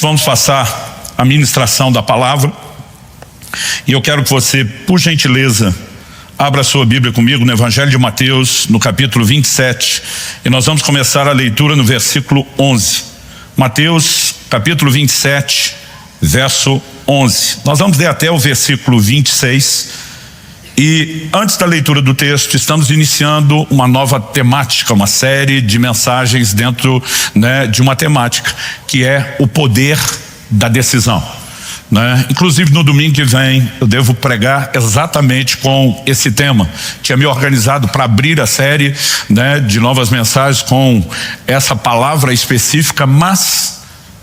Vamos passar a ministração da palavra e eu quero que você, por gentileza, abra a sua Bíblia comigo no Evangelho de Mateus, no capítulo 27, e nós vamos começar a leitura no versículo 11. Mateus, capítulo 27, verso 11. Nós vamos ler até o versículo 26. E antes da leitura do texto, estamos iniciando uma nova temática, uma série de mensagens dentro, de uma temática, que é o poder da decisão. Inclusive no domingo que vem eu devo pregar exatamente com esse tema. Tinha me organizado para abrir a série de novas mensagens com essa palavra específica, mas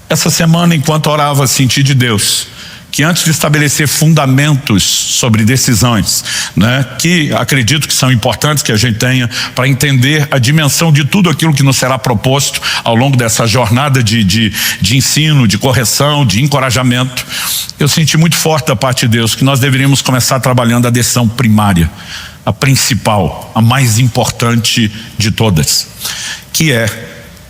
essa semana, enquanto orava, senti de Deus que antes de estabelecer fundamentos sobre decisões, que acredito que são importantes que a gente tenha para entender a dimensão de tudo aquilo que nos será proposto ao longo dessa jornada de ensino, de correção, de encorajamento, eu senti muito forte da parte de Deus que nós deveríamos começar trabalhando a decisão primária, a principal, a mais importante de todas, que é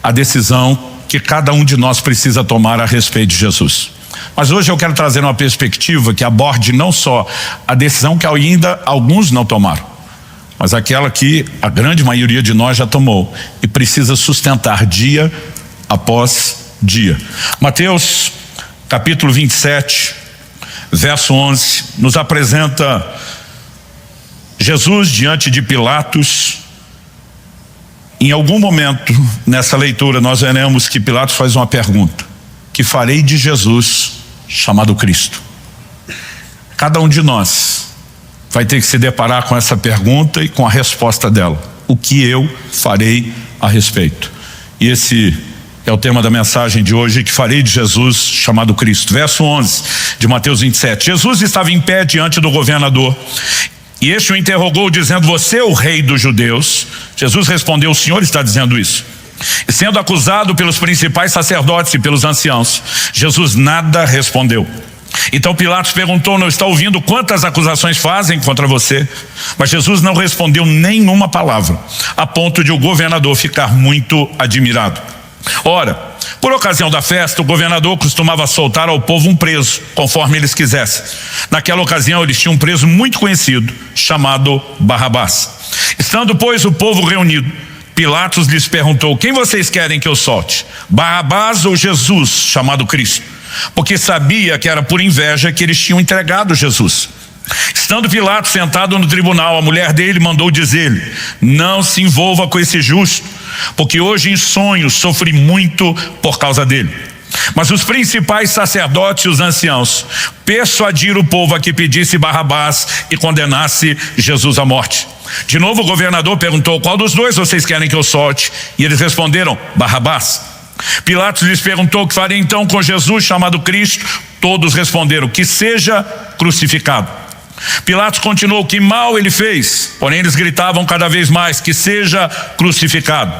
a decisão que cada um de nós precisa tomar a respeito de Jesus. Mas hoje eu quero trazer uma perspectiva que aborde não só a decisão que ainda alguns não tomaram, mas aquela que a grande maioria de nós já tomou e precisa sustentar dia após dia. Mateus capítulo 27, verso 11, nos apresenta Jesus diante de Pilatos. Em algum momento nessa leitura nós veremos que Pilatos faz uma pergunta: que farei de Jesus chamado Cristo? Cada um de nós vai ter que se deparar com essa pergunta e com a resposta dela: o que eu farei a respeito? E esse é o tema da mensagem de hoje: que farei de Jesus chamado Cristo. Verso 11 de Mateus 27. Jesus estava em pé diante do governador e este o interrogou dizendo: você é o rei dos judeus? Jesus respondeu: o Senhor está dizendo isso. E sendo acusado pelos principais sacerdotes e pelos anciãos, Jesus nada respondeu. Então Pilatos perguntou: não está ouvindo quantas acusações fazem contra você? Mas Jesus não respondeu nenhuma palavra, a ponto de o governador ficar muito admirado. Ora, por ocasião da festa, o governador costumava soltar ao povo um preso, conforme eles quisessem. Naquela ocasião eles tinham um preso muito conhecido, chamado Barrabás. Estando, pois, o povo reunido, Pilatos lhes perguntou: quem vocês querem que eu solte? Barrabás ou Jesus, chamado Cristo? Porque sabia que era por inveja que eles tinham entregado Jesus. Estando Pilatos sentado no tribunal, a mulher dele mandou dizer-lhe: não se envolva com esse justo, porque hoje em sonhos sofri muito por causa dele. Mas os principais sacerdotes e os anciãos persuadiram o povo a que pedisse Barrabás e condenasse Jesus à morte. De novo o governador perguntou: qual dos dois vocês querem que eu solte? E eles responderam: Barrabás. Pilatos lhes perguntou: o que faria então com Jesus chamado Cristo? Todos responderam: que seja crucificado. Pilatos continuou: que mal ele fez? Porém eles gritavam cada vez mais: que seja crucificado.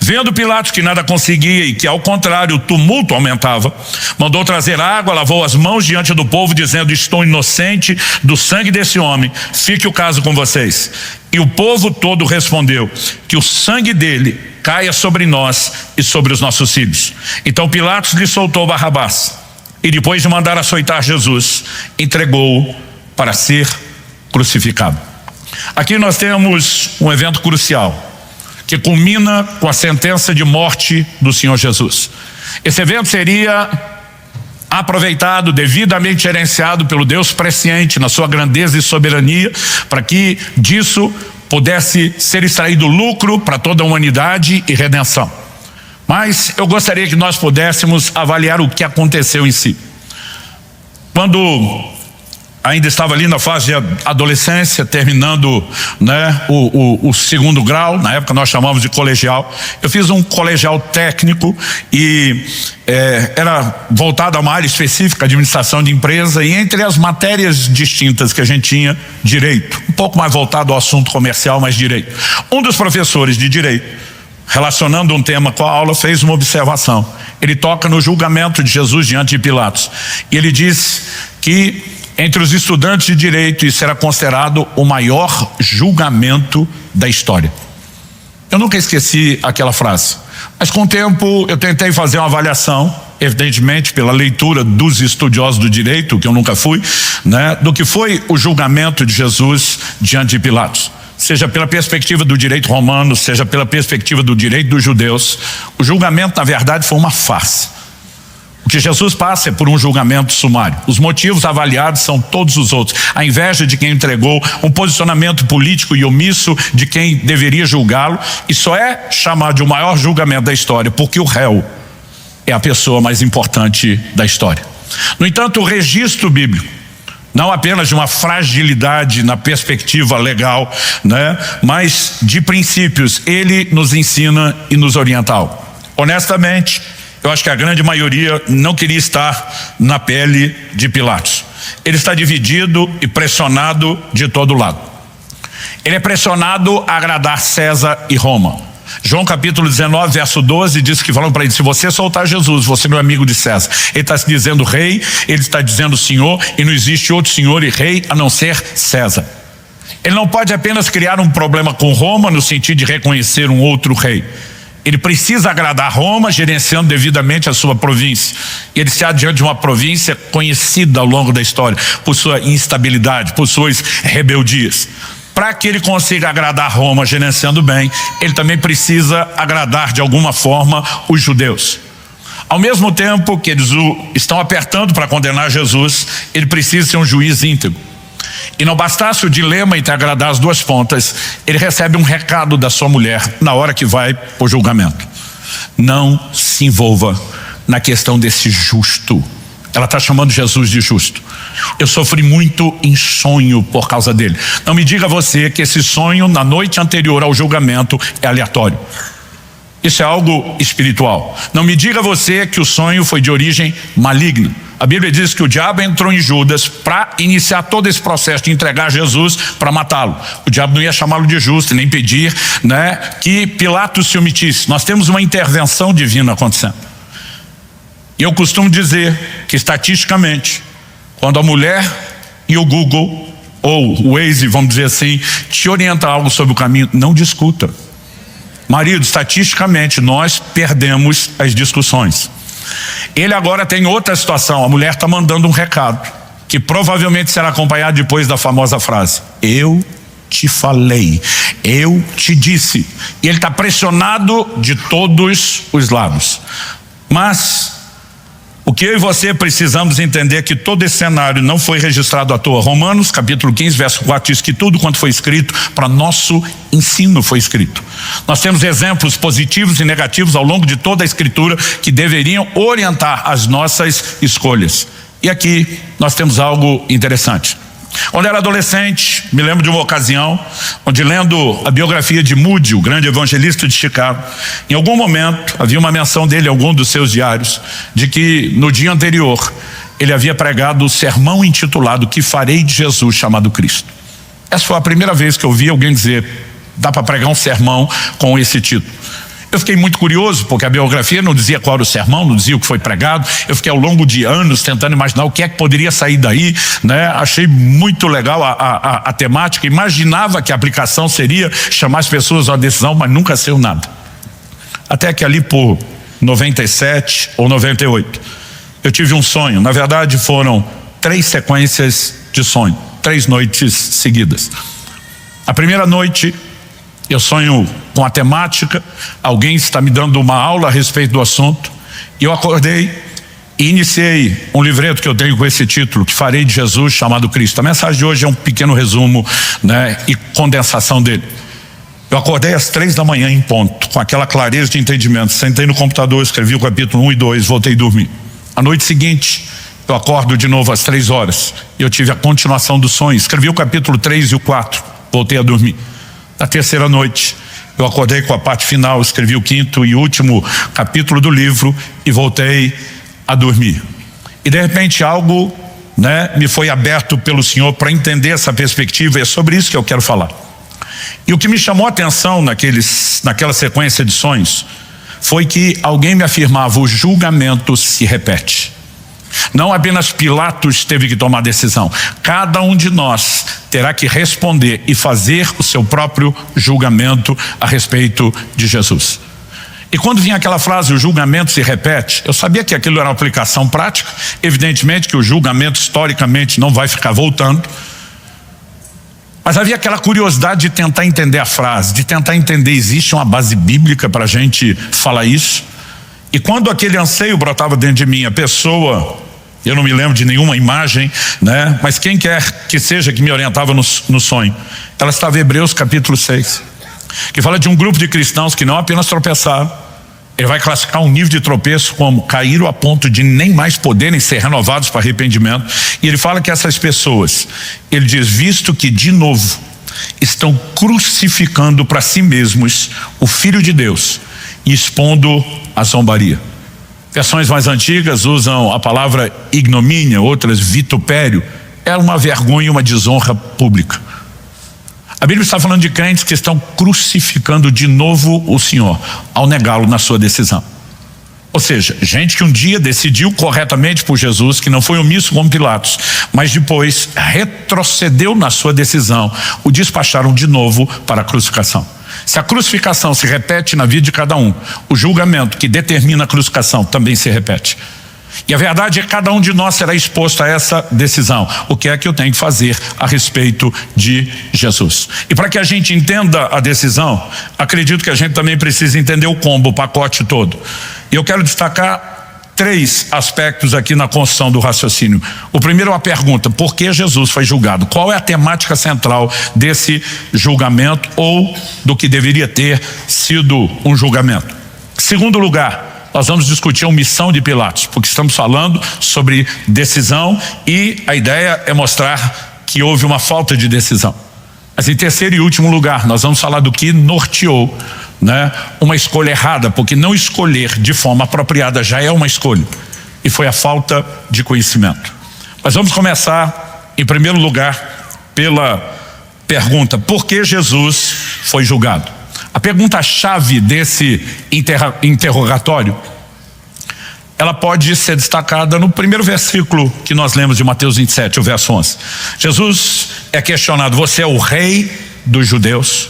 Vendo Pilatos que nada conseguia e que ao contrário o tumulto aumentava, mandou trazer água, lavou as mãos diante do povo dizendo: estou inocente do sangue desse homem, fique o caso com vocês. E o povo todo respondeu: que o sangue dele caia sobre nós e sobre os nossos filhos. Então Pilatos lhe soltou Barrabás e depois de mandar açoitar Jesus, entregou-o para ser crucificado. Aqui nós temos um evento crucial que culmina com a sentença de morte do Senhor Jesus. Esse evento seria aproveitado, devidamente gerenciado pelo Deus presciente na sua grandeza e soberania, para que disso pudesse ser extraído lucro para toda a humanidade e redenção. Mas eu gostaria que nós pudéssemos avaliar o que aconteceu em si. Quando ainda estava ali na fase de adolescência, terminando o segundo grau, na época nós chamamos de colegial. Eu fiz um colegial técnico e era voltado a uma área específica, administração de empresa, e entre as matérias distintas que a gente tinha, direito, um pouco mais voltado ao assunto comercial, mas direito. Um dos professores de direito, relacionando um tema com a aula, fez uma observação. Ele toca no julgamento de Jesus diante de Pilatos e ele diz que entre os estudantes de direito isso era considerado o maior julgamento da história. Eu nunca esqueci aquela frase, mas com o tempo eu tentei fazer uma avaliação evidentemente pela leitura dos estudiosos do direito, que eu nunca fui, né, do que foi o julgamento de Jesus diante de Pilatos. Seja pela perspectiva do direito romano, seja pela perspectiva do direito dos judeus, o julgamento, na verdade, foi uma farsa. O que Jesus passa é por um julgamento sumário. Os motivos avaliados são todos os outros. A inveja de quem entregou, um posicionamento político e omisso de quem deveria julgá-lo, e só é chamado de o maior julgamento da história porque o réu é a pessoa mais importante da história. No entanto, o registro bíblico, não apenas de uma fragilidade na perspectiva legal, né, mas de princípios, ele nos ensina e nos orienta algo. Honestamente, eu acho que a grande maioria não queria estar na pele de Pilatos. Ele está dividido e pressionado de todo lado. Ele é pressionado a agradar César e Roma. João capítulo 19, verso 12, diz que falam para ele: se você soltar Jesus, você é meu amigo de César. Ele está se dizendo rei, ele está dizendo senhor, e não existe outro senhor e rei a não ser César. Ele não pode apenas criar um problema com Roma no sentido de reconhecer um outro rei. Ele precisa agradar Roma, gerenciando devidamente a sua província. E ele está diante de uma província conhecida ao longo da história por sua instabilidade, por suas rebeldias. Para que ele consiga agradar Roma gerenciando bem, ele também precisa agradar de alguma forma os judeus. Ao mesmo tempo que eles estão apertando para condenar Jesus, ele precisa ser um juiz íntegro. E não bastasse o dilema entre agradar as duas pontas, ele recebe um recado da sua mulher na hora que vai para o julgamento: não se envolva na questão desse justo. Ela está chamando Jesus de justo. Eu sofri muito em sonho por causa dele. Não me diga você que esse sonho na noite anterior ao julgamento é aleatório. Isso é algo espiritual. Não me diga você que o sonho foi de origem maligna. A Bíblia diz que o diabo entrou em Judas para iniciar todo esse processo de entregar Jesus para matá-lo. O diabo não ia chamá-lo de justo, nem pedir, né, que Pilatos se omitisse. Nós temos uma intervenção divina acontecendo. E eu costumo dizer que estatisticamente, quando a mulher e o Google, ou o Waze, vamos dizer assim, te orienta algo sobre o caminho, não discuta. Marido, estatisticamente nós perdemos as discussões. Ele agora tem outra situação. A mulher está mandando um recado que provavelmente será acompanhado depois da famosa frase: eu te falei, eu te disse. E ele está pressionado de todos os lados. Mas o que eu e você precisamos entender é que todo esse cenário não foi registrado à toa. Romanos capítulo 15, verso 4 diz que tudo quanto foi escrito para nosso ensino foi escrito. Nós temos exemplos positivos e negativos ao longo de toda a escritura que deveriam orientar as nossas escolhas. E aqui nós temos algo interessante. Quando eu era adolescente, me lembro de uma ocasião onde, lendo a biografia de Moody, o grande evangelista de Chicago, em algum momento havia uma menção dele em algum dos seus diários de que no dia anterior ele havia pregado o sermão intitulado "Que farei de Jesus chamado Cristo". Essa foi a primeira vez que eu vi alguém dizer: dá para pregar um sermão com esse título. Eu fiquei muito curioso, porque a biografia não dizia qual era o sermão, não dizia o que foi pregado. Eu fiquei ao longo de anos tentando imaginar o que é que poderia sair daí, né? Achei muito legal a temática. Imaginava que a aplicação seria chamar as pessoas a uma decisão, mas nunca saiu nada. Até que ali por 97 ou 98, eu tive um sonho. Na verdade foram 3 sequências de sonho, 3 noites seguidas. A primeira noite, eu sonho com a temática, alguém está me dando uma aula a respeito do assunto, e eu acordei e iniciei um livreto que eu tenho com esse título: Que farei de Jesus chamado Cristo. A mensagem de hoje é um pequeno resumo, né, e condensação dele. Eu acordei às 3 da manhã em ponto, com aquela clareza de entendimento. Sentei no computador, escrevi o capítulo 1 e 2, voltei a dormir. A noite seguinte, eu acordo de novo às 3 horas, e eu tive a continuação do sonho. Escrevi o capítulo 3 e o 4, voltei a dormir. Na terceira noite, eu acordei com a parte final, escrevi o 5º e último capítulo do livro e voltei a dormir. E de repente algo, né, me foi aberto pelo Senhor para entender essa perspectiva, e é sobre isso que eu quero falar. E o que me chamou a atenção naquela sequência de sonhos foi que alguém me afirmava: o julgamento se repete. Não apenas Pilatos teve que tomar decisão, cada um de nós terá que responder e fazer o seu próprio julgamento a respeito de Jesus. E quando vinha aquela frase, o julgamento se repete, eu sabia que aquilo era uma aplicação prática. Evidentemente que o julgamento historicamente não vai ficar voltando. Mas havia aquela curiosidade de tentar entender a frase, de tentar entender, existe uma base bíblica para a gente falar isso? E quando aquele anseio brotava dentro de mim, a pessoa, eu não me lembro de nenhuma imagem, né? Mas quem quer que seja que me orientava no sonho, ela estava em Hebreus capítulo 6. Que fala de um grupo de cristãos que não apenas tropeçaram, ele vai classificar um nível de tropeço como caíram a ponto de nem mais poderem ser renovados para arrependimento. E ele fala que essas pessoas, ele diz, visto que de novo estão crucificando para si mesmos o Filho de Deus e expondo a zombaria. Versões mais antigas usam a palavra ignomínia, outras vitupério. Era uma vergonha, uma desonra pública. A Bíblia está falando de crentes que estão crucificando de novo o Senhor ao negá-lo na sua decisão. Ou seja, gente que um dia decidiu corretamente por Jesus, que não foi omisso como Pilatos, mas depois retrocedeu na sua decisão, o despacharam de novo para a crucificação. Se a crucificação se repete na vida de cada um, o julgamento que determina a crucificação também se repete. E a verdade é que cada um de nós será exposto a essa decisão. O que é que eu tenho que fazer a respeito de Jesus? E para que a gente entenda a decisão, acredito que a gente também precisa entender o combo, o pacote todo. E eu quero destacar 3 aspectos aqui na construção do raciocínio. O primeiro é a pergunta, por que Jesus foi julgado? Qual é a temática central desse julgamento ou do que deveria ter sido um julgamento? Segundo lugar, nós vamos discutir a omissão de Pilatos, porque estamos falando sobre decisão e a ideia é mostrar que houve uma falta de decisão. Mas em terceiro e último lugar, nós vamos falar do que norteou, né, uma escolha errada, porque não escolher de forma apropriada já é uma escolha, e foi a falta de conhecimento. Mas vamos começar, em primeiro lugar, pela pergunta, por que Jesus foi julgado? A pergunta-chave desse interrogatório, ela pode ser destacada no primeiro versículo que nós lemos de Mateus 27, o verso 11. Jesus é questionado, você é o rei dos judeus?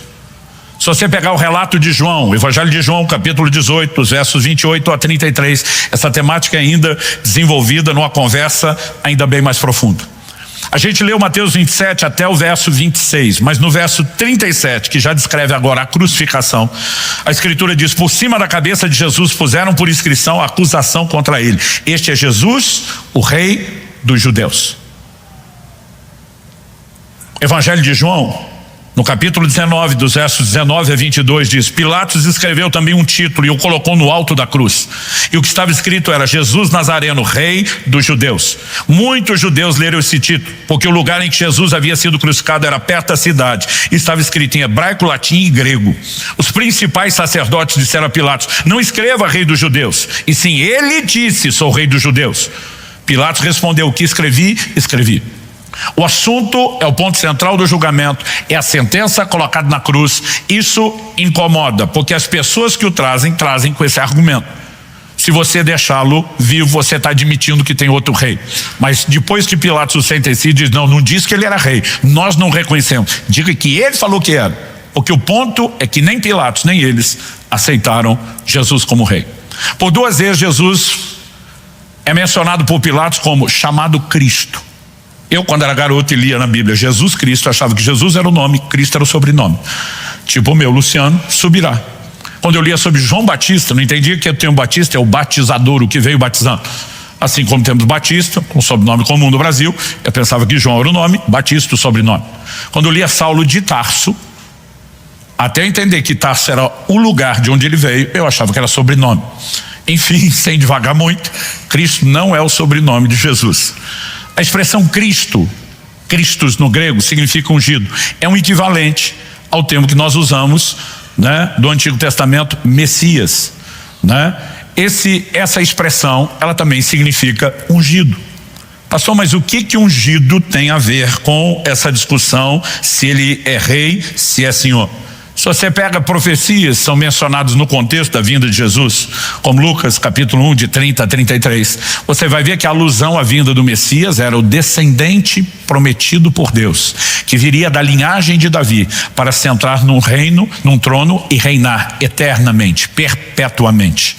Se você pegar o relato de João, o Evangelho de João, capítulo 18, os versos 28 a 33, essa temática é ainda desenvolvida numa conversa ainda bem mais profunda. A gente leu Mateus 27 até o verso 26, mas no verso 37, que já descreve agora a crucificação, a Escritura diz, por cima da cabeça de Jesus puseram por inscrição a acusação contra ele. Este é Jesus, o rei dos judeus. Evangelho de João, no capítulo 19, dos versos 19 a 22, diz, Pilatos escreveu também um título e o colocou no alto da cruz. E o que estava escrito era, Jesus Nazareno, rei dos judeus. Muitos judeus leram esse título, porque o lugar em que Jesus havia sido crucificado era perto da cidade. E estava escrito em hebraico, latim e grego. Os principais sacerdotes disseram a Pilatos, não escreva rei dos judeus. E sim, ele disse, sou rei dos judeus. Pilatos respondeu, o que escrevi, escrevi. O assunto é o ponto central do julgamento, é a sentença colocada na cruz. Isso incomoda, porque as pessoas que o trazem com esse argumento. Se você deixá-lo vivo, você está admitindo que tem outro rei. Mas depois que Pilatos o sentencia, diz, não disse que ele era rei, nós não reconhecemos. Diga que ele falou que era, porque o ponto é que nem Pilatos, nem eles aceitaram Jesus como rei. Por 2 vezes Jesus é mencionado por Pilatos como chamado Cristo. Eu, quando era garoto e lia na Bíblia Jesus Cristo, achava que Jesus era o nome, Cristo era o sobrenome. Tipo o meu, Luciano Subirá. Quando eu lia sobre João Batista, não entendia que tem um Batista, é o batizador, o que veio batizando. Assim como temos Batista, com sobrenome comum no Brasil, eu pensava que João era o nome, Batista o sobrenome. Quando eu lia Saulo de Tarso, até entender que Tarso era o lugar de onde ele veio, eu achava que era sobrenome. Enfim, sem devagar muito, Cristo não é o sobrenome de Jesus. A expressão Cristo, Christos no grego, significa ungido. É um equivalente ao termo que nós usamos, né, do Antigo Testamento, Messias, né? Essa expressão, ela também significa ungido. Pastor, mas o que ungido tem a ver com essa discussão, se ele é rei, se é senhor? Se você pega profecias, são mencionadas no contexto da vinda de Jesus, como Lucas capítulo 1, de 30 a 33, você vai ver que a alusão à vinda do Messias era o descendente prometido por Deus, que viria da linhagem de Davi para sentar num reino, num trono e reinar eternamente, perpetuamente.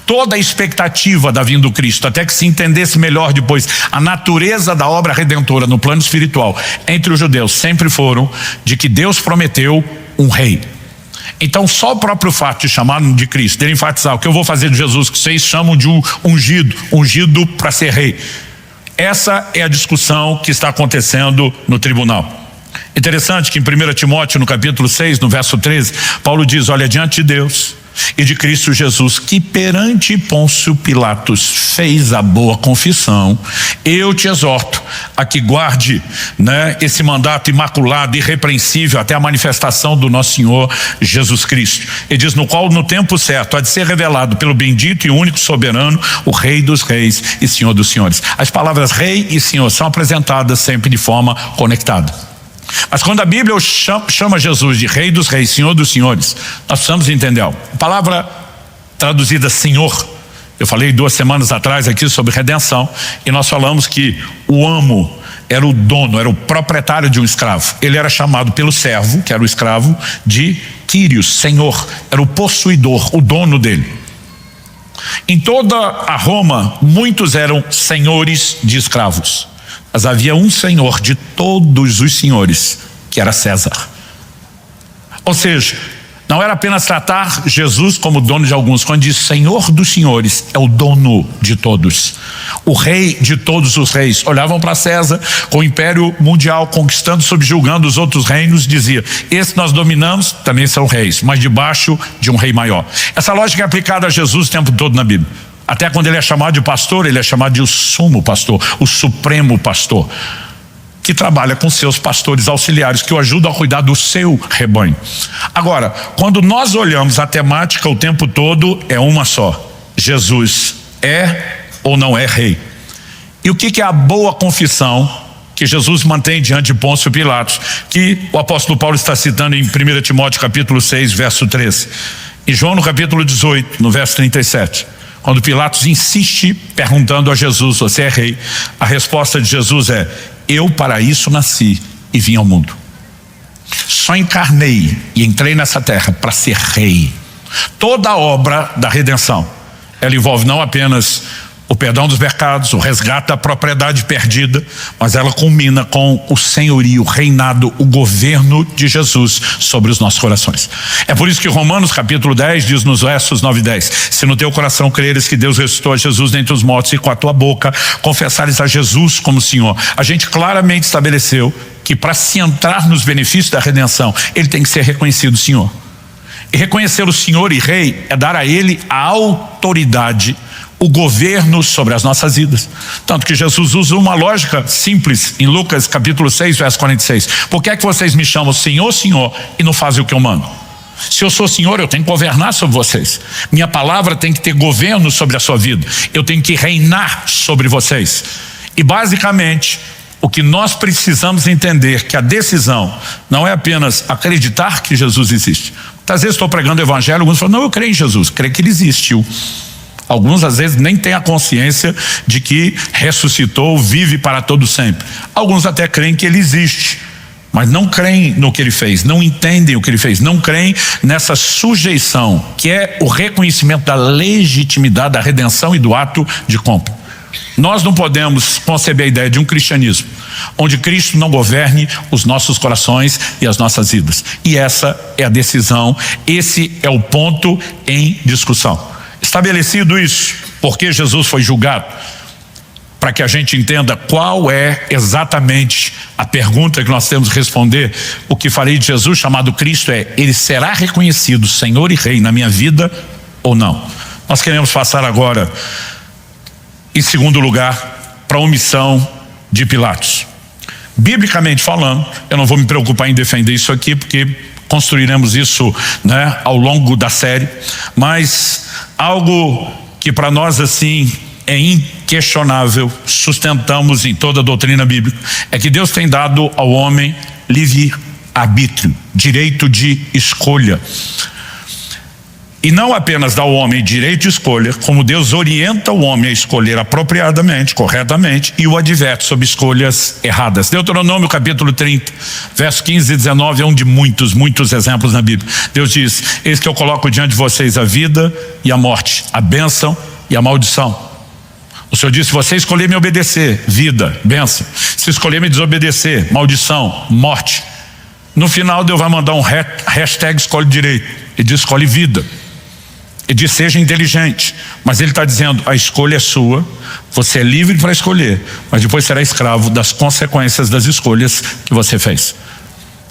Toda a expectativa da vinda do Cristo, até que se entendesse melhor depois a natureza da obra redentora no plano espiritual, entre os judeus sempre foram de que Deus prometeu um rei. Então só o próprio fato de chamar de Cristo, de enfatizar o que eu vou fazer de Jesus, que vocês chamam de um ungido para ser rei. Essa é a discussão que está acontecendo no tribunal. Interessante que em 1 Timóteo, no capítulo 6, no verso 13, Paulo diz: olha, diante de Deus e de Cristo Jesus, que perante Pôncio Pilatos fez a boa confissão, eu te exorto a que guarde, esse mandato imaculado, irrepreensível, até a manifestação do nosso Senhor Jesus Cristo. Ele diz: no qual no tempo certo há de ser revelado pelo bendito e único soberano, o Rei dos reis e Senhor dos senhores. As palavras rei e senhor são apresentadas sempre de forma conectada. Mas quando a Bíblia chama Jesus de Rei dos reis, Senhor dos senhores, nós precisamos entender algo. A palavra traduzida Senhor, eu falei 2 semanas atrás aqui sobre redenção, e nós falamos que o amo era o dono, era o proprietário de um escravo. Ele era chamado pelo servo, que era o escravo, de Quírios, Senhor. Era o possuidor, o dono dele. Em toda a Roma, muitos eram senhores de escravos. Mas havia um senhor de todos os senhores, que era César. Ou seja, não era apenas tratar Jesus como dono de alguns. Quando diz Senhor dos senhores, é o dono de todos, o rei de todos os reis. Olhavam para César com o império mundial, conquistando, subjugando os outros reinos, dizia: esse nós dominamos, também são reis, mas debaixo de um rei maior. Essa lógica é aplicada a Jesus o tempo todo na Bíblia. Até quando ele é chamado de pastor, ele é chamado de o sumo pastor, o supremo pastor, que trabalha com seus pastores auxiliares, que o ajudam a cuidar do seu rebanho. Agora, quando nós olhamos a temática o tempo todo, é uma só: Jesus é ou não é rei? E o que é a boa confissão que Jesus mantém diante de Pôncio Pilatos, que o apóstolo Paulo está citando em 1 Timóteo capítulo 6, verso 13, e João no capítulo 18, no verso 37. Quando Pilatos insiste perguntando a Jesus: você é rei? A resposta de Jesus é: eu para isso nasci e vim ao mundo. Só encarnei e entrei nessa terra para ser rei. Toda a obra da redenção, ela envolve não apenas o perdão dos pecados, o resgate da propriedade perdida, mas ela culmina com o senhorio, o reinado, o governo de Jesus sobre os nossos corações. É por isso que Romanos capítulo 10 diz nos versos 9 e 10: se no teu coração creres que Deus ressuscitou a Jesus dentre os mortos e com a tua boca confessares a Jesus como Senhor. A gente claramente estabeleceu que para se entrar nos benefícios da redenção, ele tem que ser reconhecido Senhor. E reconhecer o Senhor e Rei é dar a ele a autoridade, o governo sobre as nossas vidas. Tanto que Jesus usa uma lógica simples em Lucas capítulo 6, verso 46. Por que é que vocês me chamam Senhor, Senhor e não fazem o que eu mando? Se eu sou Senhor, eu tenho que governar sobre vocês. Minha palavra tem que ter governo sobre a sua vida. Eu tenho que reinar sobre vocês. E basicamente, o que nós precisamos entender que a decisão não é apenas acreditar que Jesus existe. Às vezes estou pregando o evangelho, alguns falam: não, eu creio em Jesus, creio que ele existiu. Alguns às vezes nem têm a consciência de que ressuscitou, vive para todo sempre. Alguns até creem que ele existe, mas não creem no que ele fez, não entendem o que ele fez, não creem nessa sujeição, que é o reconhecimento da legitimidade da redenção e do ato de compra. Nós não podemos conceber a ideia de um cristianismo onde Cristo não governe os nossos corações e as nossas vidas. E essa é a decisão, esse é o ponto em discussão. Estabelecido isso, porque Jesus foi julgado, para que a gente entenda qual é exatamente a pergunta que nós temos que responder, o que farei de Jesus chamado Cristo é: ele será reconhecido Senhor e Rei na minha vida ou não? Nós queremos passar agora, em segundo lugar, para a omissão de Pilatos. Biblicamente falando, eu não vou me preocupar em defender isso aqui, porque construiremos isso, ao longo da série, mas algo que para nós assim é inquestionável, sustentamos em toda a doutrina bíblica, é que Deus tem dado ao homem livre arbítrio, direito de escolha. E não apenas dá ao homem direito de escolha, como Deus orienta o homem a escolher apropriadamente, corretamente, e o adverte sobre escolhas erradas. Deuteronômio capítulo 30, verso 15 e 19 é um de muitos exemplos na Bíblia. Deus diz: eis que eu coloco diante de vocês a vida e a morte, a bênção e a maldição. O Senhor disse: se você escolher me obedecer, vida, bênção. Se escolher me desobedecer, maldição, morte. No final Deus vai mandar um hashtag escolhe direito. Ele diz: escolhe vida. Ele diz: seja inteligente. Mas ele está dizendo: a escolha é sua, você é livre para escolher, mas depois será escravo das consequências das escolhas que você fez.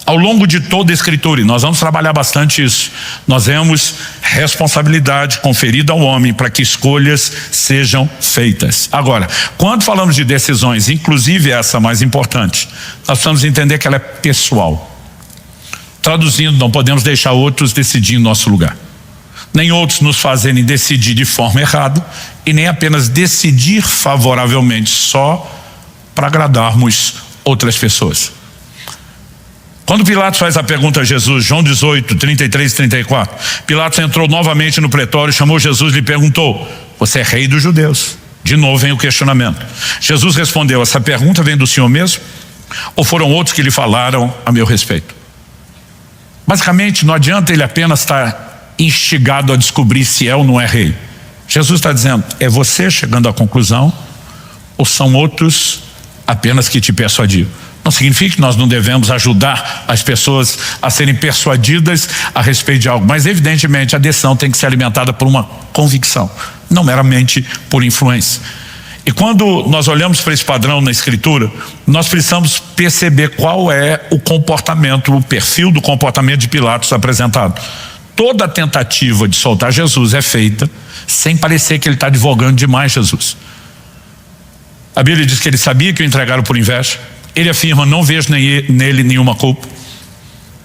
Ao longo de toda a Escritura, e nós vamos trabalhar bastante isso, nós vemos responsabilidade conferida ao homem para que escolhas sejam feitas. Agora, quando falamos de decisões, inclusive essa mais importante, nós precisamos entender que ela é pessoal. Traduzindo, não podemos deixar outros decidir em nosso lugar. Nem outros nos fazerem decidir de forma errada, e nem apenas decidir favoravelmente só para agradarmos outras pessoas. Quando Pilatos faz a pergunta a Jesus, João 18, 33 e 34, Pilatos entrou novamente no pretório, chamou Jesus e lhe perguntou: você é rei dos judeus? De novo vem o questionamento. Jesus respondeu: essa pergunta vem do Senhor mesmo? Ou foram outros que lhe falaram a meu respeito? Basicamente, não adianta ele apenas estar instigado a descobrir se é ou não é rei. Jesus está dizendo: é você chegando à conclusão, ou são outros apenas que te persuadiram? Não significa que nós não devemos ajudar as pessoas a serem persuadidas a respeito de algo, mas evidentemente a decisão tem que ser alimentada por uma convicção, não meramente por influência. E quando nós olhamos para esse padrão na Escritura, nós precisamos perceber qual é o comportamento, o perfil do comportamento de Pilatos apresentado. Toda tentativa de soltar Jesus é feita sem parecer que ele está advogando demais Jesus. A Bíblia diz que ele sabia que o entregaram por inveja. Ele afirma: não vejo nele nenhuma culpa.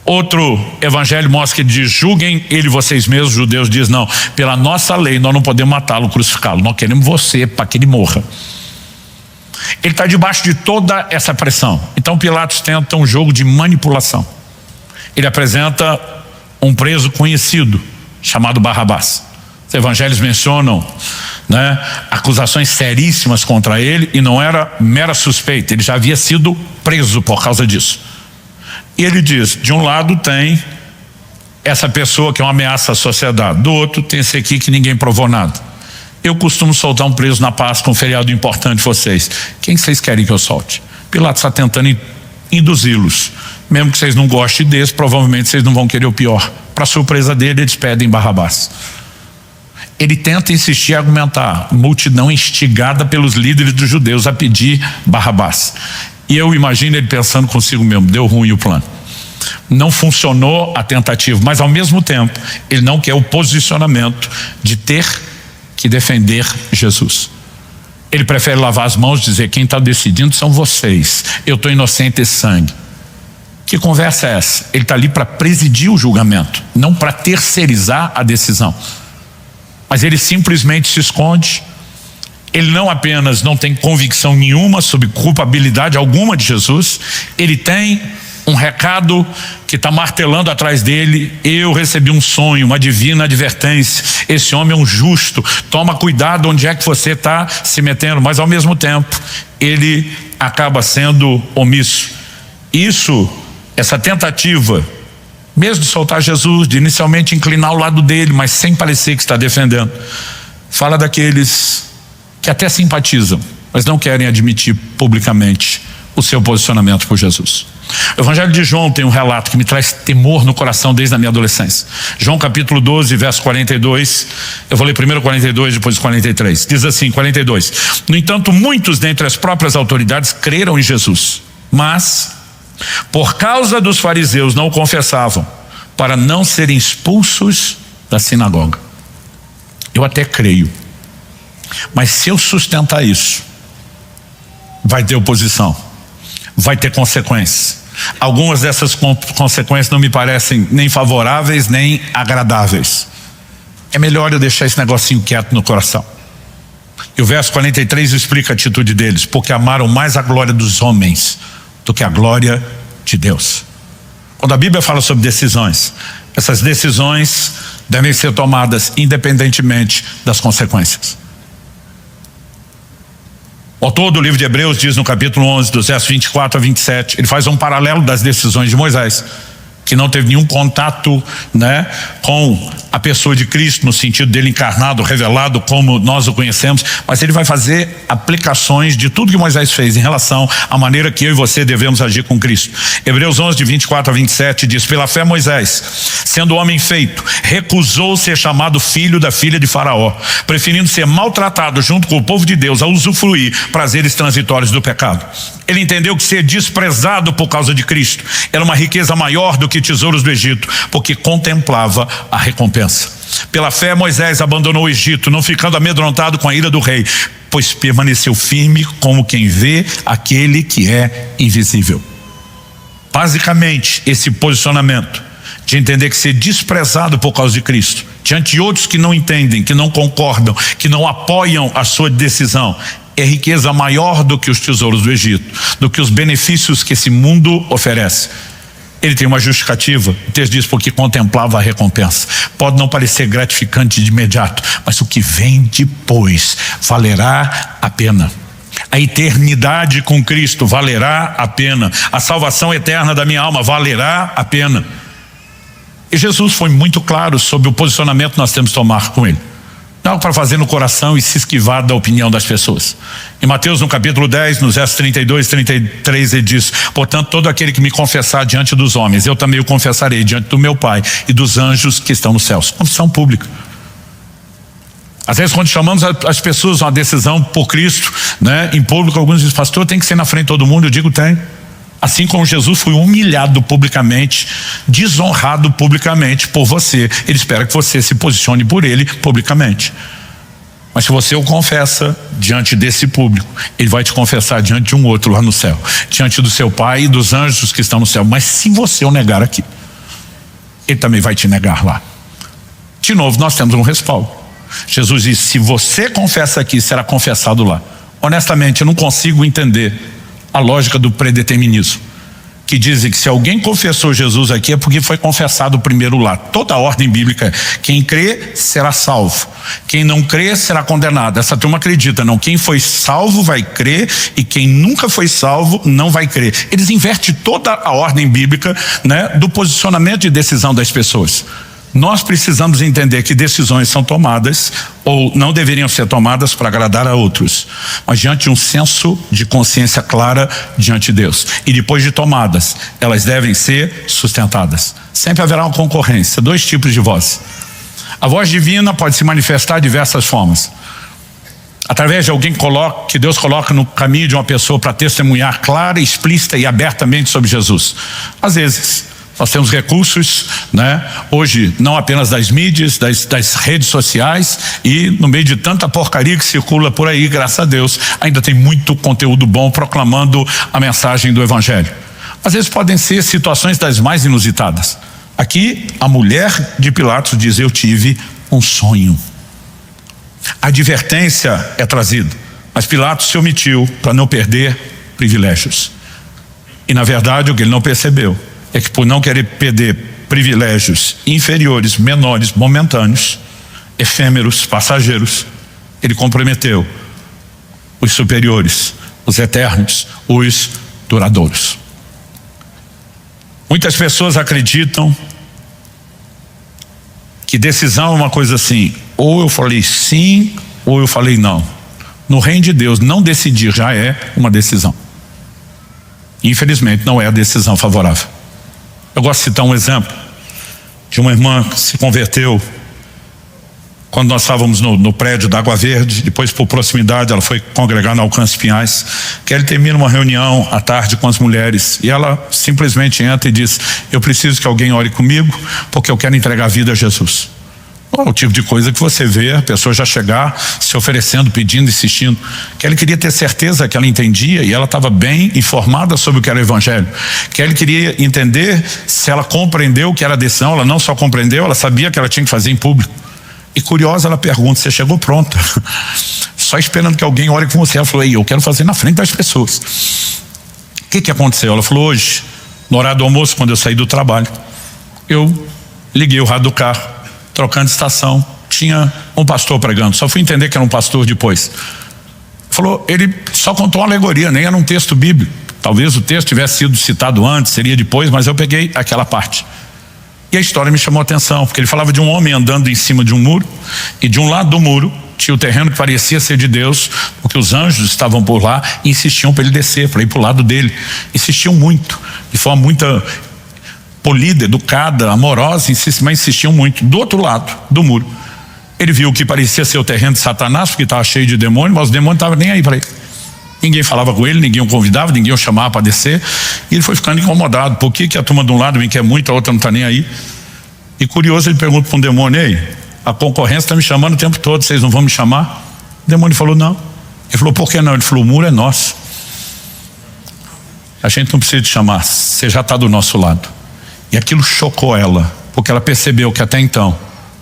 Outro evangelho mostra que ele diz: julguem ele vocês mesmos. Os judeus dizem: não, pela nossa lei nós não podemos matá-lo, crucificá-lo, nós queremos você para que ele morra. Ele está debaixo de toda essa pressão. Então Pilatos tenta um jogo de manipulação. Ele apresenta um preso conhecido chamado Barrabás. Os evangelhos mencionam, acusações seríssimas contra ele, e não era mera suspeita, ele já havia sido preso por causa disso. E ele diz: de um lado tem essa pessoa que é uma ameaça à sociedade, do outro tem esse aqui que ninguém provou nada. Eu costumo soltar um preso na Páscoa, um feriado importante de vocês. Quem vocês querem que eu solte? Pilatos está tentando induzi-los. Mesmo que vocês não gostem desse, provavelmente vocês não vão querer o pior. Para surpresa dele, eles pedem Barrabás. Ele tenta insistir e argumentar. Multidão instigada pelos líderes dos judeus a pedir Barrabás. E eu imagino ele pensando consigo mesmo: deu ruim o plano. Não funcionou a tentativa, mas ao mesmo tempo ele não quer o posicionamento de ter que defender Jesus. Ele prefere lavar as mãos e dizer: quem está decidindo são vocês, eu estou inocente desse sangue. Que conversa é essa? Ele está ali para presidir o julgamento, não para terceirizar a decisão. Mas ele simplesmente se esconde. Ele não apenas não tem convicção nenhuma sobre culpabilidade alguma de Jesus, ele tem um recado que está martelando atrás dele: eu recebi um sonho, uma divina advertência, esse homem é um justo, toma cuidado onde é que você está se metendo. Mas ao mesmo tempo ele acaba sendo omisso. Essa tentativa, mesmo de soltar Jesus, de inicialmente inclinar ao lado dele, mas sem parecer que está defendendo, fala daqueles que até simpatizam, mas não querem admitir publicamente o seu posicionamento por Jesus. O Evangelho de João tem um relato que me traz temor no coração desde a minha adolescência. João capítulo 12, verso 42, eu vou ler primeiro 42, depois 43. Diz assim, 42: no entanto, muitos dentre as próprias autoridades creram em Jesus, mas por causa dos fariseus não o confessavam, para não serem expulsos da sinagoga. Eu até creio, mas se eu sustentar isso, vai ter oposição, vai ter consequências. Algumas dessas consequências não me parecem nem favoráveis nem agradáveis. É melhor eu deixar esse negocinho quieto no coração. E o verso 43 explica a atitude deles: porque amaram mais a glória dos homens do que a glória de Deus. Quando a Bíblia fala sobre decisões, essas decisões devem ser tomadas independentemente das consequências. O autor do livro de Hebreus diz no capítulo 11, dos versos 24 a 27, ele faz um paralelo das decisões de Moisés, que não teve nenhum contato, com a pessoa de Cristo, no sentido dele encarnado, revelado como nós o conhecemos, mas ele vai fazer aplicações de tudo que Moisés fez em relação à maneira que eu e você devemos agir com Cristo. Hebreus 11, de 24 a 27 diz: pela fé Moisés, sendo homem feito, recusou ser chamado filho da filha de Faraó, preferindo ser maltratado junto com o povo de Deus a usufruir prazeres transitórios do pecado. Ele entendeu que ser desprezado por causa de Cristo era uma riqueza maior do que tesouros do Egito, porque contemplava a recompensa. Pela fé Moisés abandonou o Egito, não ficando amedrontado com a ira do rei, pois permaneceu firme como quem vê aquele que é invisível. Basicamente, esse posicionamento de entender que ser desprezado por causa de Cristo, diante de outros que não entendem, que não concordam, que não apoiam a sua decisão, é riqueza maior do que os tesouros do Egito, do que os benefícios que esse mundo oferece. Ele tem uma justificativa, o texto diz: porque contemplava a recompensa. Pode não parecer gratificante de imediato, mas o que vem depois valerá a pena. A eternidade com Cristo valerá a pena. A salvação eterna da minha alma valerá a pena. E Jesus foi muito claro sobre o posicionamento que nós temos que tomar com ele. Não para fazer no coração e se esquivar da opinião das pessoas. Em Mateus, no capítulo 10, nos versos 32 e 33, ele diz: portanto, todo aquele que me confessar diante dos homens, eu também o confessarei diante do meu Pai e dos anjos que estão nos céus. Confissão pública. Às vezes, quando chamamos as pessoas a uma decisão por Cristo, em público, alguns dizem: pastor, tem que ser na frente de todo mundo. Eu digo: tem. Assim como Jesus foi humilhado publicamente, desonrado publicamente por você, ele espera que você se posicione por ele publicamente. Mas se você o confessa diante desse público, ele vai te confessar diante de um outro lá no céu, diante do seu Pai e dos anjos que estão no céu. Mas se você o negar aqui, ele também vai te negar lá. De novo, nós temos um respaldo. Jesus disse: se você confessa aqui, será confessado lá. Honestamente, eu não consigo entender a lógica do predeterminismo, que dizem que se alguém confessou Jesus aqui é porque foi confessado primeiro lá. Toda a ordem bíblica é: quem crê será salvo, quem não crê será condenado. Essa turma acredita, não, quem foi salvo vai crer e quem nunca foi salvo não vai crer. Eles invertem toda a ordem bíblica, do posicionamento de decisão das pessoas. Nós precisamos entender que decisões são tomadas ou não deveriam ser tomadas para agradar a outros, mas diante de um senso de consciência clara diante de Deus. E depois de tomadas, elas devem ser sustentadas. Sempre haverá uma concorrência, 2 tipos de voz. A voz divina pode se manifestar de diversas formas. Através de alguém que Deus coloca no caminho de uma pessoa para testemunhar clara, explícita e abertamente sobre Jesus. Às vezes nós temos recursos, hoje não apenas das mídias, das redes sociais, e no meio de tanta porcaria que circula por aí, graças a Deus, ainda tem muito conteúdo bom proclamando a mensagem do Evangelho. Às vezes podem ser situações das mais inusitadas. Aqui a mulher de Pilatos diz: eu tive um sonho. A advertência é trazida, mas Pilatos se omitiu para não perder privilégios. E na verdade o que ele não percebeu é que, por não querer perder privilégios inferiores, menores, momentâneos, efêmeros, passageiros, ele comprometeu os superiores, os eternos, os duradouros. Muitas pessoas acreditam que decisão é uma coisa assim: ou eu falei sim, ou eu falei não. No reino de Deus, não decidir já é uma decisão. Infelizmente, não é a decisão favorável. Eu gosto de citar um exemplo de uma irmã que se converteu quando nós estávamos no prédio da Água Verde. Depois, por proximidade, ela foi congregar no Alcance Pinhais. Que ele termina uma reunião à tarde com as mulheres e ela simplesmente entra e diz: eu preciso que alguém ore comigo porque eu quero entregar a vida a Jesus. É o tipo de coisa que você vê a pessoa já chegar se oferecendo, pedindo, insistindo. Que ele queria ter certeza que ela entendia e ela estava bem informada sobre o que era o Evangelho. Que ele queria entender se ela compreendeu o que era a decisão. Ela não só compreendeu, ela sabia que ela tinha que fazer em público. E curiosa, ela pergunta: você chegou pronta? Só esperando que alguém ore com você. Ela falou: eu quero fazer na frente das pessoas. O que aconteceu? Ela falou: hoje No horário do almoço, quando eu saí do trabalho, eu liguei o rádio do carro, trocando de estação, tinha um pastor pregando. Só fui entender que era um pastor depois. Falou, ele só contou uma alegoria, nem era um texto bíblico. Talvez o texto tivesse sido citado antes, seria depois, mas eu peguei aquela parte. E a história me chamou a atenção, porque ele falava de um homem andando em cima de um muro, e de um lado do muro tinha o terreno que parecia ser de Deus, porque os anjos estavam por lá e insistiam para ele descer, para ir para o lado dele. Insistiam muito, de forma muito polida, educada, amorosa, mas insistiam muito. Do outro lado do muro, ele viu o que parecia ser o terreno de Satanás, porque estava cheio de demônios, mas os demônios não estavam nem aí para ele. Ninguém falava com ele, ninguém o convidava, ninguém o chamava para descer, e ele foi ficando incomodado. Por que a turma de um lado me quer muito, a outra não está nem aí? E curioso, ele pergunta para um demônio, ei, a concorrência está me chamando o tempo todo, vocês não vão me chamar? O demônio falou, não. Ele falou, por que não? Ele falou, o muro é nosso. A gente não precisa te chamar, você já está do nosso lado. E aquilo chocou ela, porque ela percebeu que até então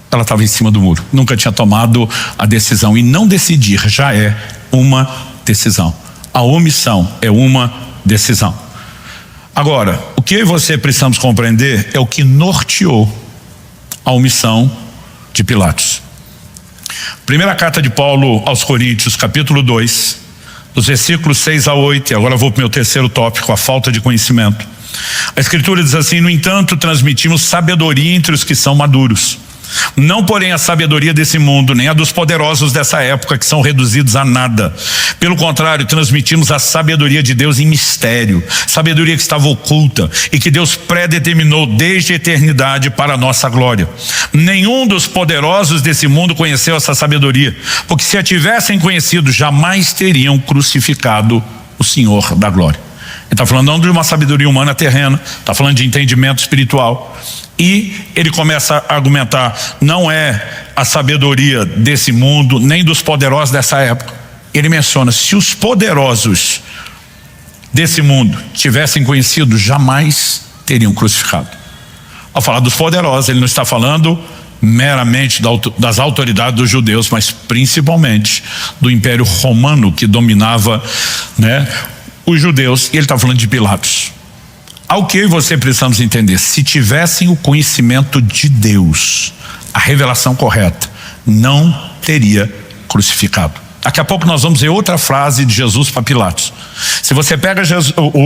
ela estava em cima do muro, nunca tinha tomado a decisão. E não decidir já é uma decisão. A omissão é uma decisão. Agora, o que eu e você precisamos compreender é o que norteou a omissão de Pilatos. Primeira carta de Paulo aos Coríntios, capítulo 2, dos versículos 6 a 8, e agora eu vou para o meu terceiro tópico, a falta de conhecimento. A Escritura diz assim, no entanto, transmitimos sabedoria entre os que são maduros. Não, porém, a sabedoria desse mundo, nem a dos poderosos dessa época, que são reduzidos a nada. Pelo contrário, transmitimos a sabedoria de Deus em mistério, sabedoria que estava oculta e que Deus predeterminou desde a eternidade para a nossa glória. Nenhum dos poderosos desse mundo conheceu essa sabedoria, porque se a tivessem conhecido, jamais teriam crucificado o Senhor da glória. Ele está falando não de uma sabedoria humana terrena, está falando de entendimento espiritual. E ele começa a argumentar, não é a sabedoria desse mundo, nem dos poderosos dessa época. Ele menciona, se os poderosos desse mundo tivessem conhecido, jamais teriam crucificado. Ao falar dos poderosos, ele não está falando meramente das autoridades dos judeus, mas principalmente do Império Romano, que dominava, os judeus, e ele está falando de Pilatos. Ao que eu e você precisamos entender, se tivessem o conhecimento de Deus, a revelação correta, não teria crucificado. Daqui a pouco nós vamos ver outra frase de Jesus para Pilatos. Se você pega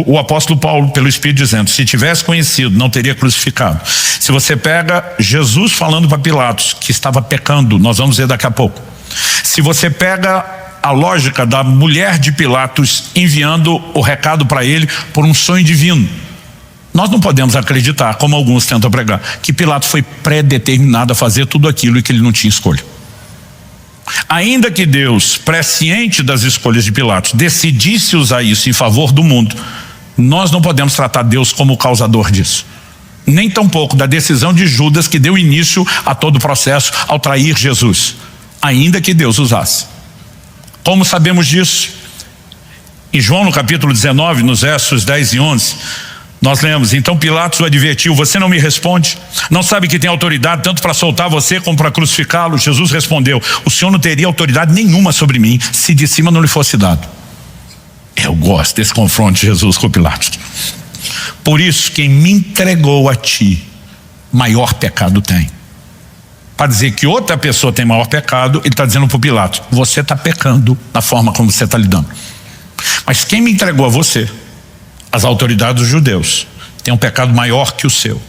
o apóstolo Paulo pelo Espírito dizendo, se tivesse conhecido, não teria crucificado. Se você pega Jesus falando para Pilatos, que estava pecando, nós vamos ver daqui a pouco. Se você pega a lógica da mulher de Pilatos enviando o recado para ele por um sonho divino, nós não podemos acreditar, como alguns tentam pregar, que Pilatos foi predeterminado a fazer tudo aquilo e que ele não tinha escolha. Ainda que Deus, presciente das escolhas de Pilatos, decidisse usar isso em favor do mundo, nós não podemos tratar Deus como o causador disso. Nem tampouco da decisão de Judas, que deu início a todo o processo ao trair Jesus. Ainda que Deus usasse. Como sabemos disso? Em João, no capítulo 19, nos versos 10 e 11, nós lemos, então Pilatos o advertiu, você não me responde? Não sabe que tem autoridade tanto para soltar você como para crucificá-lo? Jesus respondeu, o Senhor não teria autoridade nenhuma sobre mim se de cima não lhe fosse dado. Eu gosto desse confronto de Jesus com Pilatos. Por isso, quem me entregou a ti, maior pecado tem. Para dizer que outra pessoa tem maior pecado, ele está dizendo para o Pilatos, você está pecando na forma como você está lidando. Mas quem me entregou a você, as autoridades dos judeus, têm um pecado maior que o seu.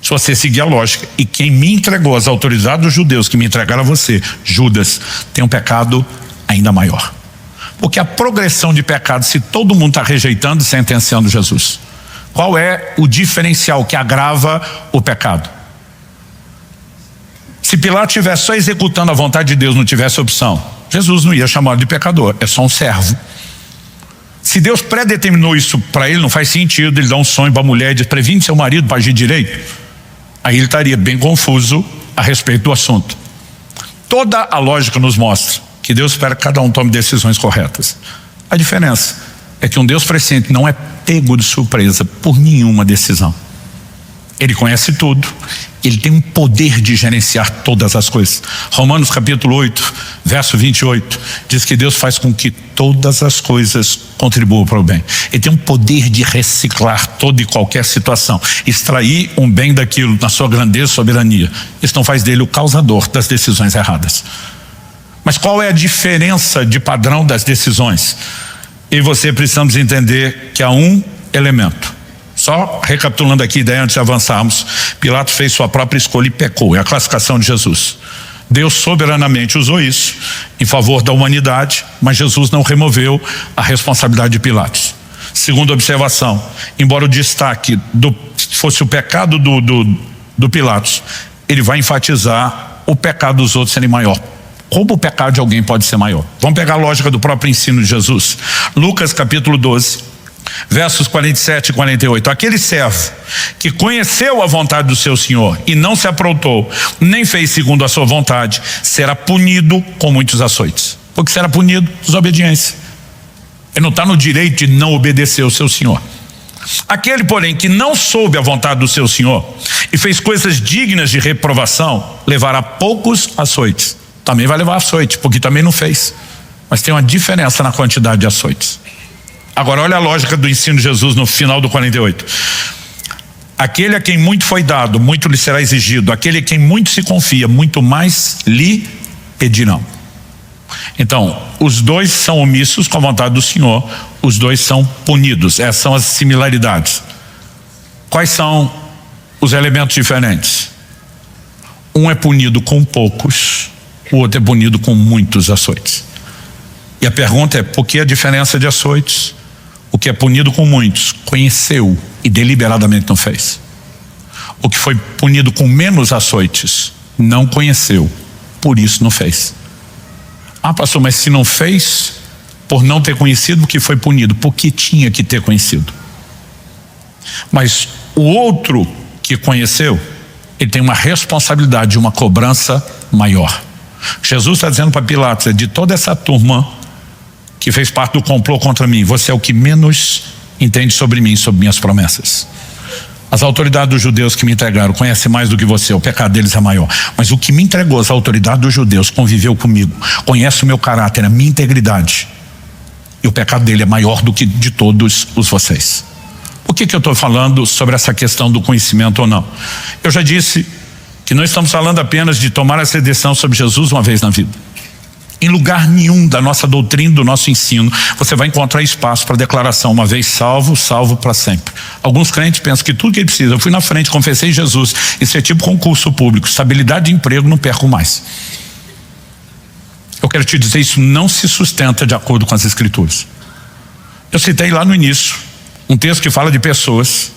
Se você seguir a lógica, e quem me entregou, as autoridades dos judeus que me entregaram a você, Judas, tem um pecado ainda maior. Porque a progressão de pecado, se todo mundo está rejeitando e sentenciando Jesus, qual é o diferencial que agrava o pecado? Se Pilatos estivesse só executando a vontade de Deus, não tivesse opção, Jesus não ia chamá-lo de pecador, é só um servo. Se Deus predeterminou isso para ele, não faz sentido ele dar um sonho para a mulher e dizer, previne seu marido para agir direito. Aí ele estaria bem confuso a respeito do assunto. Toda a lógica nos mostra que Deus espera que cada um tome decisões corretas. A diferença é que um Deus presciente não é pego de surpresa por nenhuma decisão. Ele conhece tudo Ele tem um poder de gerenciar todas as coisas. Romanos capítulo 8, verso 28, diz que Deus faz com que todas as coisas contribuam para o bem. Ele tem um poder de reciclar toda e qualquer situação, extrair um bem daquilo na sua grandeza e soberania. Isso não faz dele o causador das decisões erradas. Mas qual é a diferença de padrão das decisões? E você precisamos entender que há um elemento. Só recapitulando aqui a ideia antes de avançarmos, Pilatos fez sua própria escolha e pecou. É a classificação de Jesus. Deus soberanamente usou isso em favor da humanidade, mas Jesus não removeu a responsabilidade de Pilatos. Segunda observação, embora o destaque fosse o pecado do Pilatos, ele vai enfatizar o pecado dos outros serem maior. Como o pecado de alguém pode ser maior? Vamos pegar a lógica do próprio ensino de Jesus. Lucas capítulo 12, versos 47 e 48. Aquele servo que conheceu a vontade do seu senhor e não se aprontou, nem fez segundo a sua vontade, será punido com muitos açoites. Porque será punido? Desobediência. Ele não está no direito de não obedecer ao seu senhor. Aquele, porém, que não soube a vontade do seu senhor e fez coisas dignas de reprovação, levará poucos açoites. Também vai levar açoite, porque também não fez. Mas tem uma diferença na quantidade de açoites. Agora olha a lógica do ensino de Jesus no final do 48. Aquele a quem muito foi dado, muito lhe será exigido. Aquele a quem muito se confia, muito mais lhe pedirão. Então, os dois são omissos com a vontade do Senhor, os dois são punidos. Essas são as similaridades. Quais são os elementos diferentes? Um é punido com poucos, o outro é punido com muitos açoites. E a pergunta é, por que a diferença de açoites? O que é punido com muitos, conheceu e deliberadamente não fez. O que foi punido com menos açoites, não conheceu, por isso não fez. Ah, pastor, mas se não fez, por não ter conhecido, o que foi punido? Porque tinha que ter conhecido. Mas o outro que conheceu, ele tem uma responsabilidade, uma cobrança maior. Jesus está dizendo para Pilatos, de toda essa turma que fez parte do complô contra mim, você é o que menos entende sobre mim, sobre minhas promessas. As autoridades dos judeus que me entregaram conhecem mais do que você, o pecado deles é maior. Mas o que me entregou, as autoridades dos judeus, conviveu comigo, conhece o meu caráter, a minha integridade. E o pecado dele é maior do que de todos os vocês. Por que eu estou falando sobre essa questão do conhecimento ou não? Eu já disse que não estamos falando apenas de tomar essa decisão sobre Jesus uma vez na vida. Em lugar nenhum da nossa doutrina, do nosso ensino, você vai encontrar espaço para a declaração, uma vez salvo, salvo para sempre. Alguns crentes pensam que tudo que ele precisa, eu fui na frente, confessei Jesus, isso é tipo concurso público, estabilidade de emprego, não perco mais. Eu quero te dizer, isso não se sustenta de acordo com as Escrituras. Eu citei lá no início um texto que fala de pessoas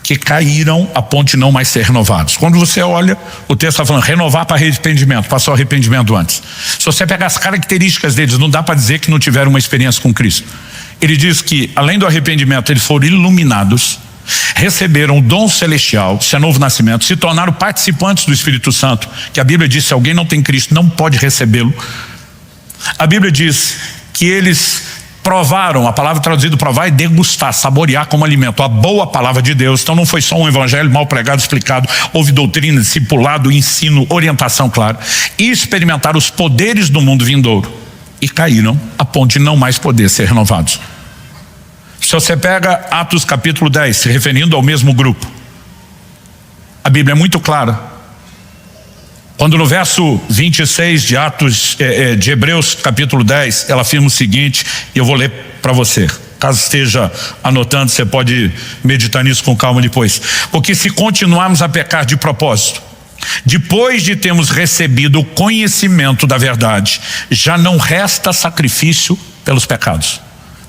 que caíram a ponto de não mais ser renovados. Quando você olha, o texto está falando renovar para arrependimento, passou arrependimento antes. Se você pegar as características deles, não dá para dizer que não tiveram uma experiência com Cristo. Ele diz que, além do arrependimento, eles foram iluminados, receberam o dom celestial, isso é novo nascimento, se tornaram participantes do Espírito Santo, que a Bíblia diz, se alguém não tem Cristo, não pode recebê-lo. A Bíblia diz que eles provaram, a palavra traduzida provar é degustar, saborear como alimento, a boa palavra de Deus. Então não foi só um evangelho mal pregado, explicado, houve doutrina, discipulado, ensino, orientação clara, e experimentaram os poderes do mundo vindouro, e caíram a ponto de não mais poder ser renovados. Se você pega Atos capítulo 10, se referindo ao mesmo grupo, a Bíblia é muito clara. Quando no verso 26 de Atos, de Hebreus capítulo 10, ela afirma o seguinte, e eu vou ler para você. Caso esteja anotando, você pode meditar nisso com calma depois. Porque se continuarmos a pecar de propósito, depois de termos recebido o conhecimento da verdade, já não resta sacrifício pelos pecados.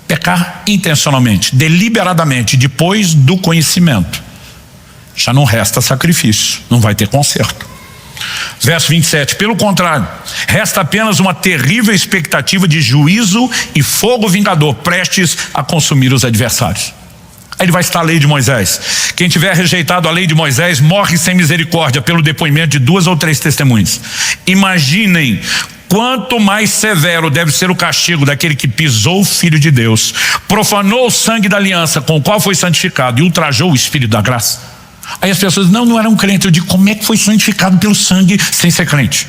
Pecar intencionalmente, deliberadamente, depois do conhecimento, já não resta sacrifício, não vai ter conserto. Verso 27, pelo contrário, resta apenas uma terrível expectativa de juízo e fogo vingador, prestes a consumir os adversários. Aí ele vai citar a lei de Moisés. Quem tiver rejeitado a lei de Moisés morre sem misericórdia pelo depoimento de 2 ou 3 testemunhas. Imaginem quanto mais severo deve ser o castigo daquele que pisou o Filho de Deus, profanou o sangue da aliança com o qual foi santificado e ultrajou o Espírito da graça. Aí as pessoas, não eram crentes. Eu digo, como é que foi santificado pelo sangue sem ser crente?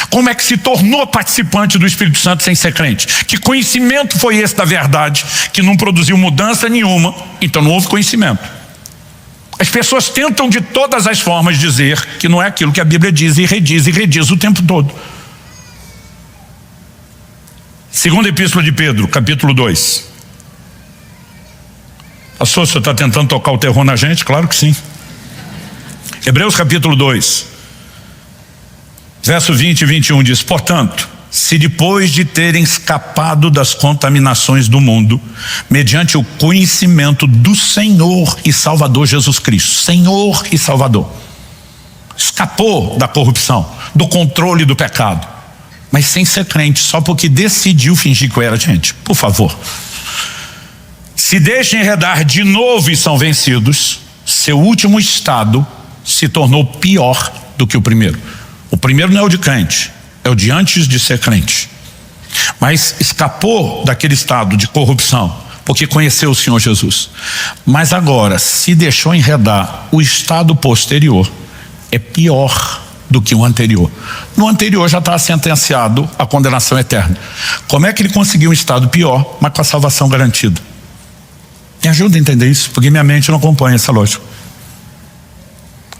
Como é que se tornou participante do Espírito Santo sem ser crente? Que conhecimento foi esse da verdade que não produziu mudança nenhuma? Então não houve conhecimento. As pessoas tentam de todas as formas dizer que não é aquilo que a Bíblia diz e rediz o tempo todo. Segunda Epístola de Pedro, capítulo 2. Pastor, o senhor está tentando tocar o terror na gente? Claro que sim. Hebreus capítulo 2, verso 20 e 21 diz: portanto, se depois de terem escapado das contaminações do mundo, mediante o conhecimento do Senhor e Salvador Jesus Cristo, Senhor e Salvador, escapou da corrupção, do controle do pecado, mas sem ser crente, só porque decidiu fingir que era gente. Por favor, se deixam enredar de novo e são vencidos, seu último estado se tornou pior do que o primeiro. O primeiro não é o de crente, é o de antes de ser crente. Mas escapou daquele estado de corrupção, porque conheceu o Senhor Jesus. Mas agora, se deixou enredar, o estado posterior é pior do que o anterior. No anterior já está sentenciado à condenação eterna. Como é que ele conseguiu um estado pior, mas com a salvação garantida? Me ajuda a entender isso, porque minha mente não acompanha essa lógica.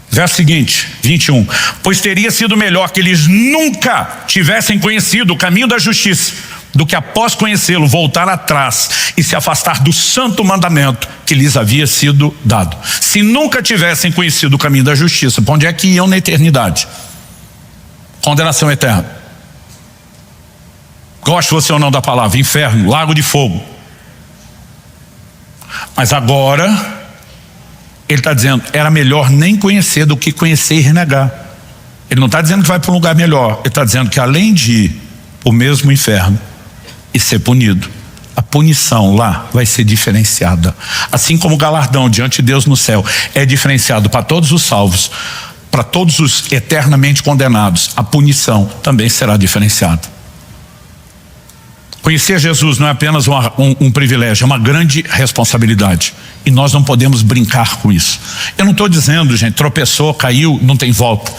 Verso seguinte, 21. Pois teria sido melhor que eles nunca tivessem conhecido o caminho da justiça, do que após conhecê-lo voltar atrás e se afastar do santo mandamento que lhes havia sido dado. Se nunca tivessem conhecido o caminho da justiça, para onde é que iam na eternidade? Condenação eterna. Goste você ou não da palavra, inferno, lago de fogo. Mas agora ele está dizendo, era melhor nem conhecer do que conhecer e renegar. Ele não está dizendo que vai para um lugar melhor. Ele está dizendo que além de ir para o mesmo inferno e ser punido, a punição lá vai ser diferenciada. Assim como o galardão diante de Deus no céu é diferenciado para todos os salvos, para todos os eternamente condenados, a punição também será diferenciada. Conhecer Jesus não é apenas um privilégio, é uma grande responsabilidade. E nós não podemos brincar com isso. Eu não estou dizendo, gente, tropeçou, caiu, não tem volta.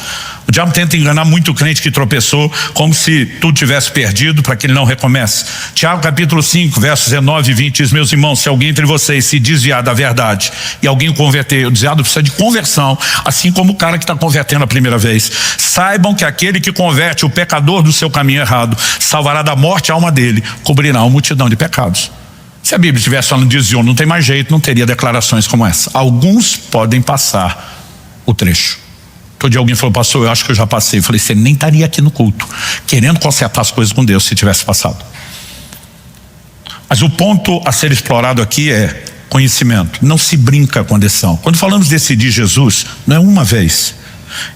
O diabo tenta enganar muito o crente que tropeçou, como se tudo tivesse perdido, para que ele não recomece. Tiago capítulo 5, versos 19 e 20 diz: meus irmãos, se alguém entre vocês se desviar da verdade e alguém converter, o desviado precisa de conversão, assim como o cara que está convertendo a primeira vez. Saibam que aquele que converte o pecador do seu caminho errado salvará da morte a alma dele, cobrirá uma multidão de pecados. Se a Bíblia estivesse falando de desvio, não tem mais jeito, não teria declarações como essa. Alguns podem passar o trecho. Todo dia alguém falou: pastor, eu acho que eu já passei. Eu falei: você nem estaria aqui no culto querendo consertar as coisas com Deus se tivesse passado. Mas o ponto a ser explorado aqui é conhecimento. Não se brinca com a decisão. Quando falamos de decidir Jesus, não é uma vez,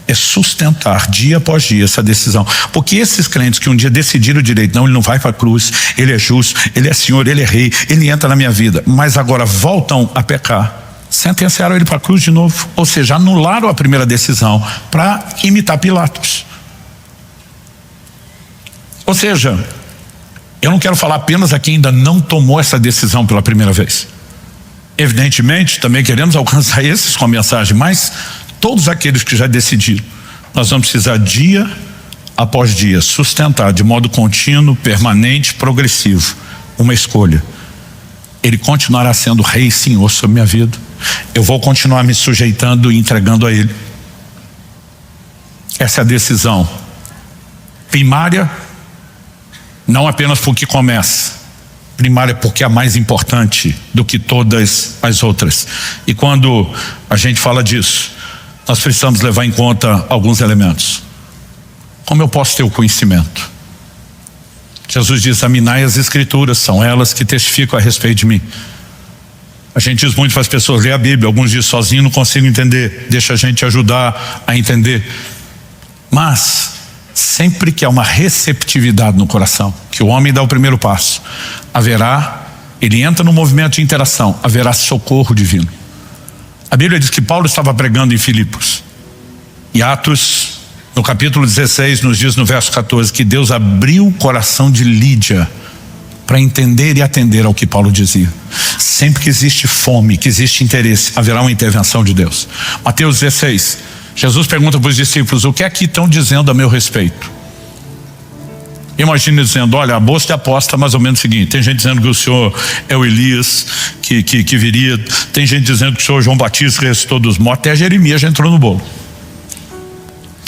é sustentar dia após dia essa decisão. Porque esses crentes que um dia decidiram o direito, não, ele não vai para a cruz, ele é justo, ele é Senhor, ele é Rei, ele entra na minha vida, mas agora voltam a pecar, sentenciaram ele para a cruz de novo, ou seja, anularam a primeira decisão para imitar Pilatos. Ou seja, eu não quero falar apenas a quem ainda não tomou essa decisão pela primeira vez. Evidentemente, também queremos alcançar esses com a mensagem, mas todos aqueles que já decidiram, nós vamos precisar dia após dia sustentar de modo contínuo, permanente, progressivo, uma escolha. Ele continuará sendo Rei e Senhor sobre minha vida. Eu vou continuar me sujeitando e entregando a Ele. Essa é a decisão primária, não apenas porque começa, primária porque é a mais importante do que todas as outras. E quando a gente fala disso, nós precisamos levar em conta alguns elementos. Como eu posso ter o conhecimento? Jesus diz: examinai as escrituras, são elas que testificam a respeito de mim. A gente diz muito para as pessoas: ler a Bíblia. Alguns dizem: sozinho não consigo entender, deixa a gente ajudar a entender. Mas sempre que há uma receptividade no coração, que o homem dá o primeiro passo, ele entra no movimento de interação, haverá socorro divino. A Bíblia diz que Paulo estava pregando em Filipos, e Atos no capítulo 16 nos diz no verso 14 que Deus abriu o coração de Lídia para entender e atender ao que Paulo dizia. Sempre que existe fome, que existe interesse, haverá uma intervenção de Deus. Mateus 16, Jesus pergunta para os discípulos: o que é que estão dizendo a meu respeito? Imagina dizendo: olha, a bolsa de aposta mais ou menos o seguinte: tem gente dizendo que o senhor é o Elias que viria, tem gente dizendo que o senhor João Batista ressuscitou dos mortos, até a Jeremias já entrou no bolo.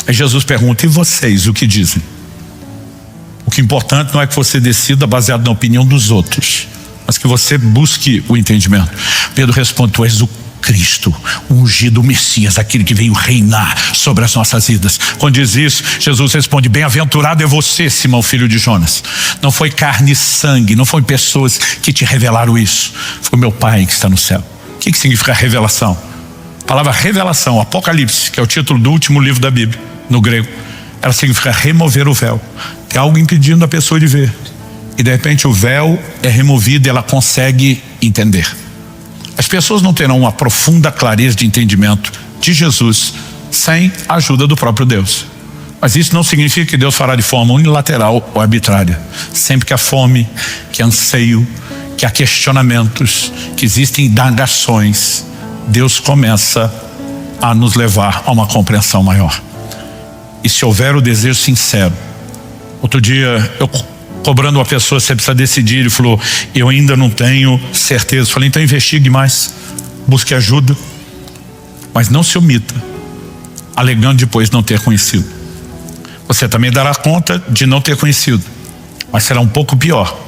Aí Jesus pergunta: e vocês, o que dizem? O que é importante não é que você decida baseado na opinião dos outros, mas que você busque o entendimento. Pedro responde: tu és o Cristo, o ungido, o Messias, aquele que veio reinar sobre as nossas vidas. Quando diz isso, Jesus responde: bem-aventurado é você, Simão, filho de Jonas. Não foi carne e sangue, não foi pessoas que te revelaram isso, foi meu Pai que está no céu. O que significa revelação? A palavra revelação, Apocalipse, que é o título do último livro da Bíblia, no grego, ela significa remover o véu. Tem algo impedindo a pessoa de ver, e de repente o véu é removido e ela consegue entender. As pessoas não terão uma profunda clareza de entendimento de Jesus sem a ajuda do próprio Deus. Mas isso não significa que Deus fará de forma unilateral ou arbitrária. Sempre que há fome, que há anseio, que há questionamentos, que existem indagações, Deus começa a nos levar a uma compreensão maior. E se houver o desejo sincero. Outro dia eu cobrando uma pessoa: você precisa decidir. Ele falou: eu ainda não tenho certeza. Eu falei: então investigue mais, busque ajuda, mas não se omita, alegando depois não ter conhecido. Você também dará conta de não ter conhecido, mas será um pouco pior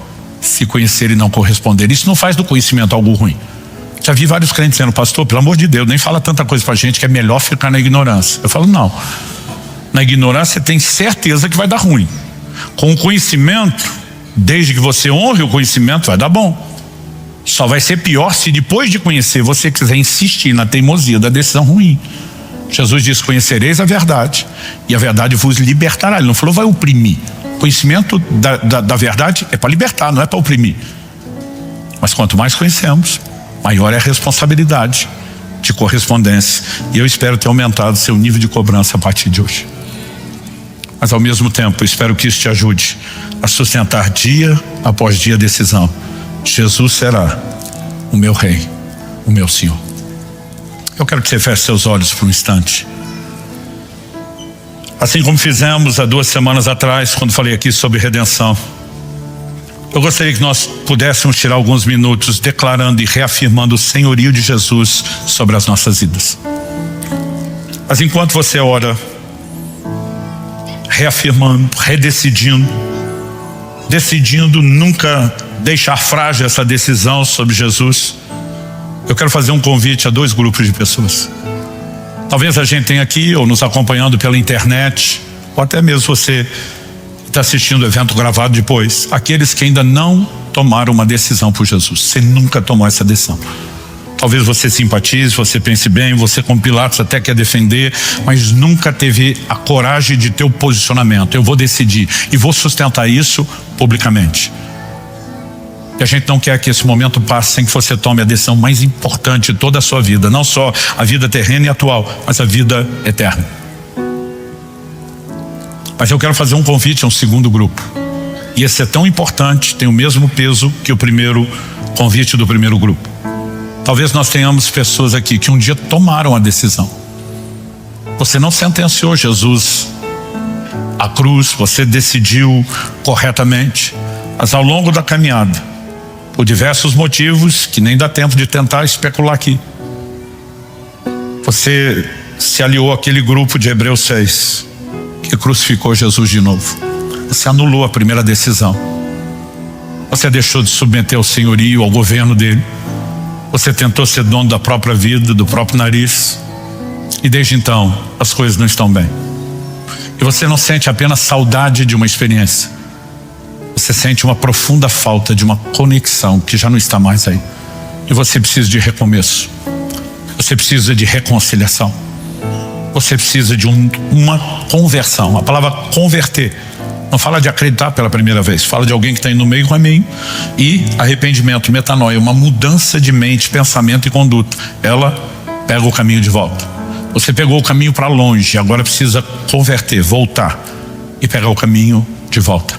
se conhecer e não corresponder. Isso não faz do conhecimento algo ruim. Já vi vários crentes dizendo: pastor, pelo amor de Deus, nem fala tanta coisa pra gente que é melhor ficar na ignorância. Eu falo: não, na ignorância tem certeza que vai dar ruim. Com o conhecimento, desde que você honre o conhecimento, vai dar bom. Só vai ser pior se depois de conhecer você quiser insistir na teimosia da decisão ruim. Jesus disse: conhecereis a verdade, e a verdade vos libertará. Ele não falou vai oprimir. O conhecimento da verdade é para libertar, não é para oprimir. Mas quanto mais conhecemos, maior é a responsabilidade de correspondência. E eu espero ter aumentado seu nível de cobrança a partir de hoje. Mas ao mesmo tempo, espero que isso te ajude a sustentar dia após dia a decisão: Jesus será o meu Rei, o meu Senhor. Eu quero que você feche seus olhos por um instante. Assim como fizemos há 2 semanas atrás, quando falei aqui sobre redenção, eu gostaria que nós pudéssemos tirar alguns minutos declarando e reafirmando o senhorio de Jesus sobre as nossas vidas. Mas enquanto você ora, reafirmando, redecidindo, decidindo nunca deixar frágil essa decisão sobre Jesus, eu quero fazer um convite a 2 grupos de pessoas. Talvez a gente tenha aqui, ou nos acompanhando pela internet, ou até mesmo você que está assistindo o evento gravado depois, aqueles que ainda não tomaram uma decisão por Jesus. Você nunca tomou essa decisão. Talvez você simpatize, você pense bem, você com Pilatos até quer defender, mas nunca teve a coragem de ter o posicionamento. Eu vou decidir e vou sustentar isso publicamente. E a gente não quer que esse momento passe sem que você tome a decisão mais importante de toda a sua vida. Não só a vida terrena e atual, mas a vida eterna. Mas eu quero fazer um convite a um segundo grupo. E esse é tão importante, tem o mesmo peso que o primeiro convite do primeiro grupo. Talvez nós tenhamos pessoas aqui que um dia tomaram a decisão. Você não sentenciou Jesus à cruz, você decidiu corretamente, mas ao longo da caminhada, por diversos motivos que nem dá tempo de tentar especular aqui, você se aliou àquele grupo de Hebreus 6 que crucificou Jesus de novo. Você anulou a primeira decisão. Você deixou de submeter ao senhorio, ao governo dele. Você tentou ser dono da própria vida, do próprio nariz. E desde então, as coisas não estão bem. E você não sente apenas saudade de uma experiência. Você sente uma profunda falta de uma conexão que já não está mais aí. E você precisa de recomeço. Você precisa de reconciliação. Você precisa de uma conversão. A palavra converter não fala de acreditar pela primeira vez, fala de alguém que está indo no meio do caminho. E arrependimento, metanoia, uma mudança de mente, pensamento e conduta. Ela pega o caminho de volta. Você pegou o caminho para longe, agora precisa converter, voltar e pegar o caminho de volta.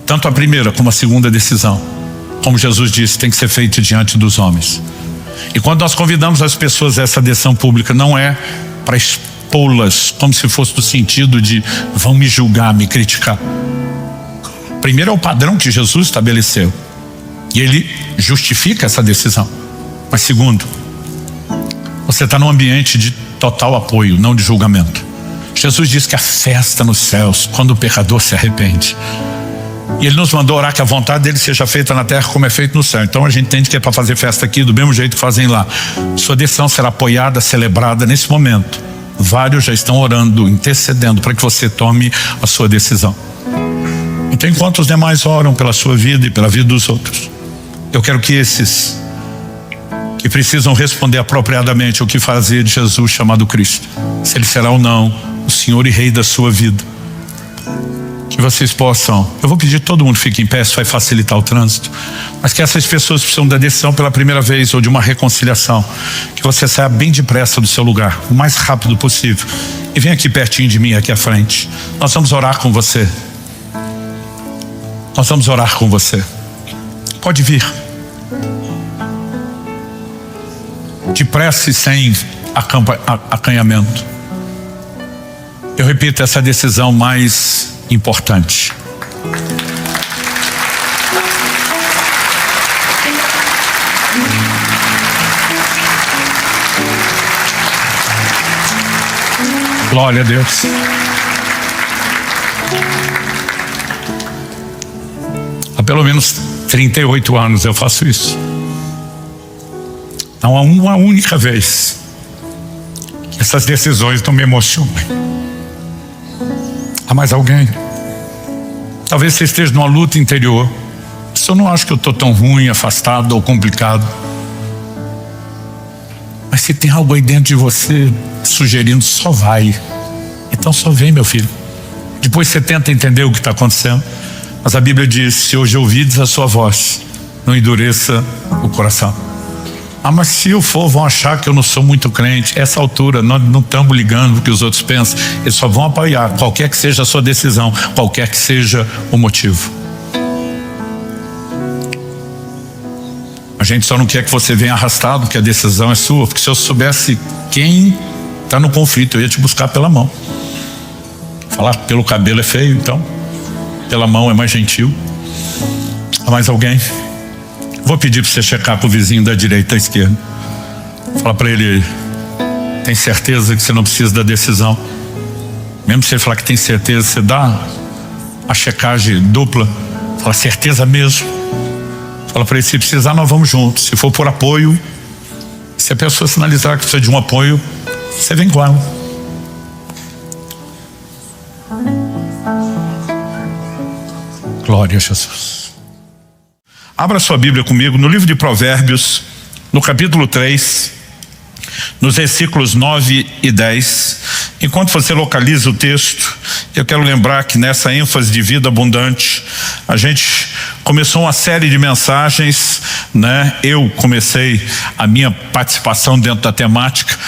Tanto a primeira como a segunda decisão como Jesus disse, tem que ser feito diante dos homens. E quando nós convidamos as pessoas a essa adesão pública, não é para expô-las como se fosse no sentido de vão me julgar, me criticar. Primeiro é o padrão que Jesus estabeleceu e ele justifica essa decisão. Mas segundo, você está num ambiente de total apoio, não de julgamento. Jesus diz que a festa nos céus quando o pecador se arrepende. E ele nos mandou orar que a vontade dele seja feita na terra como é feito no céu. Então a gente entende que é para fazer festa aqui do mesmo jeito que fazem lá. Sua decisão será apoiada, celebrada nesse momento. Vários já estão orando, intercedendo para que você tome a sua decisão. Então enquanto os demais oram pela sua vida e pela vida dos outros, eu quero que esses que precisam responder apropriadamente o que fazer de Jesus chamado Cristo, se ele será ou não o Senhor e Rei da sua vida, que vocês possam, eu vou pedir que todo mundo fique em pé, isso vai facilitar o trânsito, mas que essas pessoas precisam da decisão pela primeira vez ou de uma reconciliação, que você saia bem depressa do seu lugar, o mais rápido possível, e venha aqui pertinho de mim, aqui à frente. Nós vamos orar com você. Nós vamos orar com você. Pode vir. Depressa e sem acanhamento. Eu repito, essa decisão mais importante. Glória a Deus. Há pelo menos 38 anos eu faço isso. Não há uma única vez que essas decisões não me emocionam. Há mais alguém? Talvez você esteja numa luta interior. Eu não acho que eu estou tão ruim, afastado ou complicado. Mas se tem algo aí dentro de você sugerindo, só vai. Então só vem, meu filho. Depois você tenta entender o que está acontecendo. Mas a Bíblia diz, se hoje ouvides a sua voz, não endureça o coração. Ah, mas se eu for, vão achar que eu não sou muito crente. Essa altura, nós não estamos ligando o que os outros pensam. Eles só vão apoiar, qualquer que seja a sua decisão, qualquer que seja o motivo. A gente só não quer que você venha arrastado, porque a decisão é sua. Porque se eu soubesse quem está no conflito, eu ia te buscar pela mão. Falar pelo cabelo é feio, então pela mão é mais gentil. Há mais alguém? Vou pedir para você checar com o vizinho da direita e da esquerda. Fala para ele, tem certeza que você não precisa da decisão? Mesmo se ele falar que tem certeza, você dá a checagem dupla. Fala, certeza mesmo? Fala para ele, se precisar nós vamos juntos. Se for por apoio, se a pessoa sinalizar que precisa de um apoio, você vem com ela. Glória a Jesus. Abra sua Bíblia comigo no livro de Provérbios, no capítulo 3, nos versículos 9 e 10. Enquanto você localiza o texto, eu quero lembrar que nessa ênfase de vida abundante, a gente começou uma série de mensagens, né? Eu comecei a minha participação dentro da temática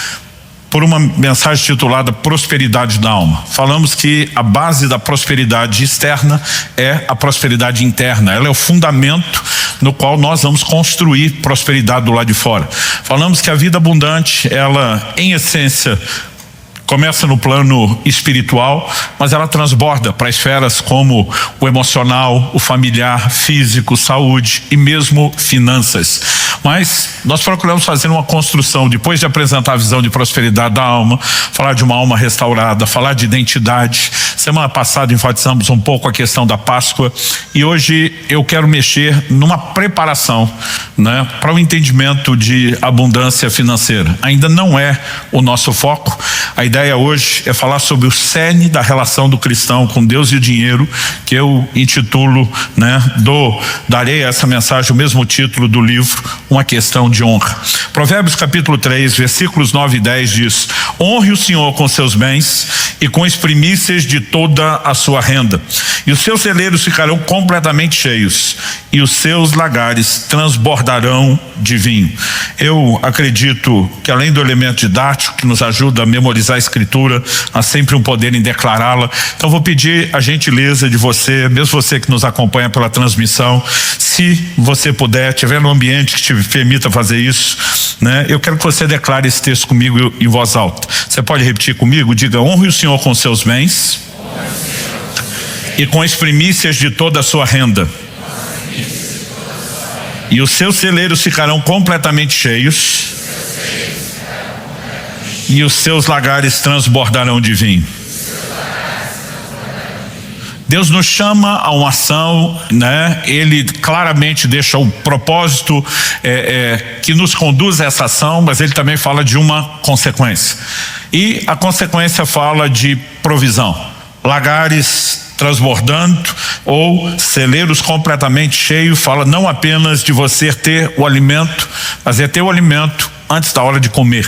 por uma mensagem titulada Prosperidade da Alma. Falamos que a base da prosperidade externa é a prosperidade interna. Ela é o fundamento no qual nós vamos construir prosperidade do lado de fora. Falamos que a vida abundante, ela, em essência, começa no plano espiritual, mas ela transborda para esferas como o emocional, o familiar, físico, saúde e mesmo finanças. Mas nós procuramos fazer uma construção, depois de apresentar a visão de prosperidade da alma, falar de uma alma restaurada, falar de identidade. Semana passada enfatizamos um pouco a questão da Páscoa e hoje eu quero mexer numa preparação, né, para o entendimento de abundância financeira. Ainda não é o nosso foco. A ideia hoje é falar sobre o cerne da relação do cristão com Deus e o dinheiro, que eu intitulo, né, darei a essa mensagem o mesmo título do livro, Uma Questão de Honra. Provérbios capítulo 3, versículos 9 e 10 diz: honre o Senhor com seus bens e com as primícias de toda a sua renda. E os seus celeiros ficarão completamente cheios, e os seus lagares transbordarão de vinho. Eu acredito que, além do elemento didático que nos ajuda a memorizar a Escritura, há sempre um poder em declará-la. Então vou pedir a gentileza de você, mesmo você que nos acompanha pela transmissão, se você puder, tiver no ambiente que te permita fazer isso, né? Eu quero que você declare esse texto comigo em voz alta. Você pode repetir comigo? Diga: honre o Senhor com seus bens e com as primícias de toda a sua renda, e os seus celeiros ficarão completamente cheios, e os seus lagares transbordarão de vinho. Deus nos chama a uma ação, né? Ele claramente deixa o propósito que nos conduz a essa ação, mas ele também fala de uma consequência. E a consequência fala de provisão. Lagares transbordando ou celeiros completamente cheios, fala não apenas de você ter o alimento, mas é ter o alimento antes da hora de comer.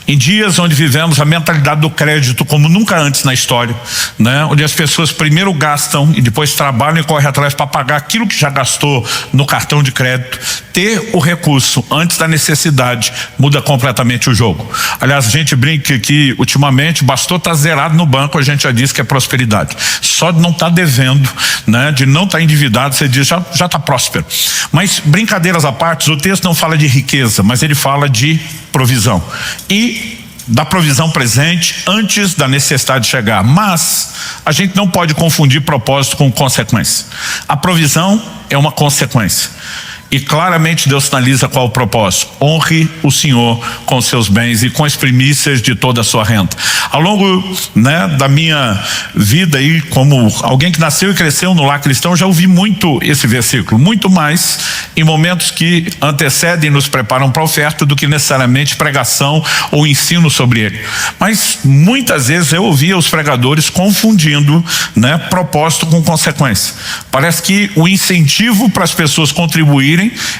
Em dias onde vivemos a mentalidade do crédito como nunca antes na história, né? Onde as pessoas primeiro gastam e depois trabalham e correm atrás para pagar aquilo que já gastou no cartão de crédito. Ter o recurso antes da necessidade muda completamente o jogo. Aliás, a gente brinca que ultimamente bastou estar zerado no banco, a gente já diz que é prosperidade. Só de não estar devendo, né? De não estar endividado, você diz já está próspero. Mas brincadeiras à parte, o texto não fala de riqueza, mas ele fala de provisão. E da provisão presente antes da necessidade chegar. Mas a gente não pode confundir propósito com consequência. A provisão é uma consequência. E claramente Deus sinaliza qual o propósito: honre o Senhor com seus bens e com as primícias de toda a sua renda. Ao longo, né, da minha vida aí, como alguém que nasceu e cresceu no lar cristão, já ouvi muito esse versículo, muito mais em momentos que antecedem e nos preparam para a oferta do que necessariamente pregação ou ensino sobre ele. Mas muitas vezes eu ouvia os pregadores confundindo, né, propósito com consequência. Parece que o incentivo para as pessoas contribuírem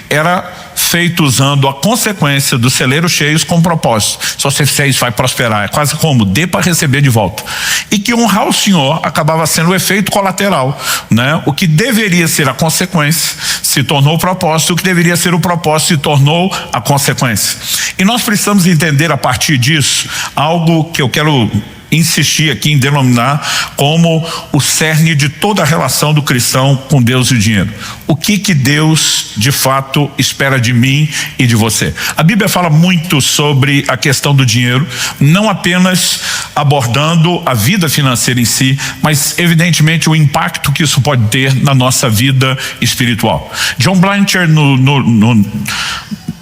era feito usando a consequência dos celeiros cheios com propósito. Se você fizer isso, vai prosperar. É quase como dê para receber de volta. E que honrar o Senhor acabava sendo o efeito colateral, né? O que deveria ser a consequência se tornou o propósito, o que deveria ser o propósito se tornou a consequência. E nós precisamos entender a partir disso algo que eu quero insistir aqui em denominar como o cerne de toda a relação do cristão com Deus e o dinheiro. O que Deus de fato espera de mim e de você? A Bíblia fala muito sobre a questão do dinheiro, não apenas abordando a vida financeira em si, mas evidentemente o impacto que isso pode ter na nossa vida espiritual. John Blanchard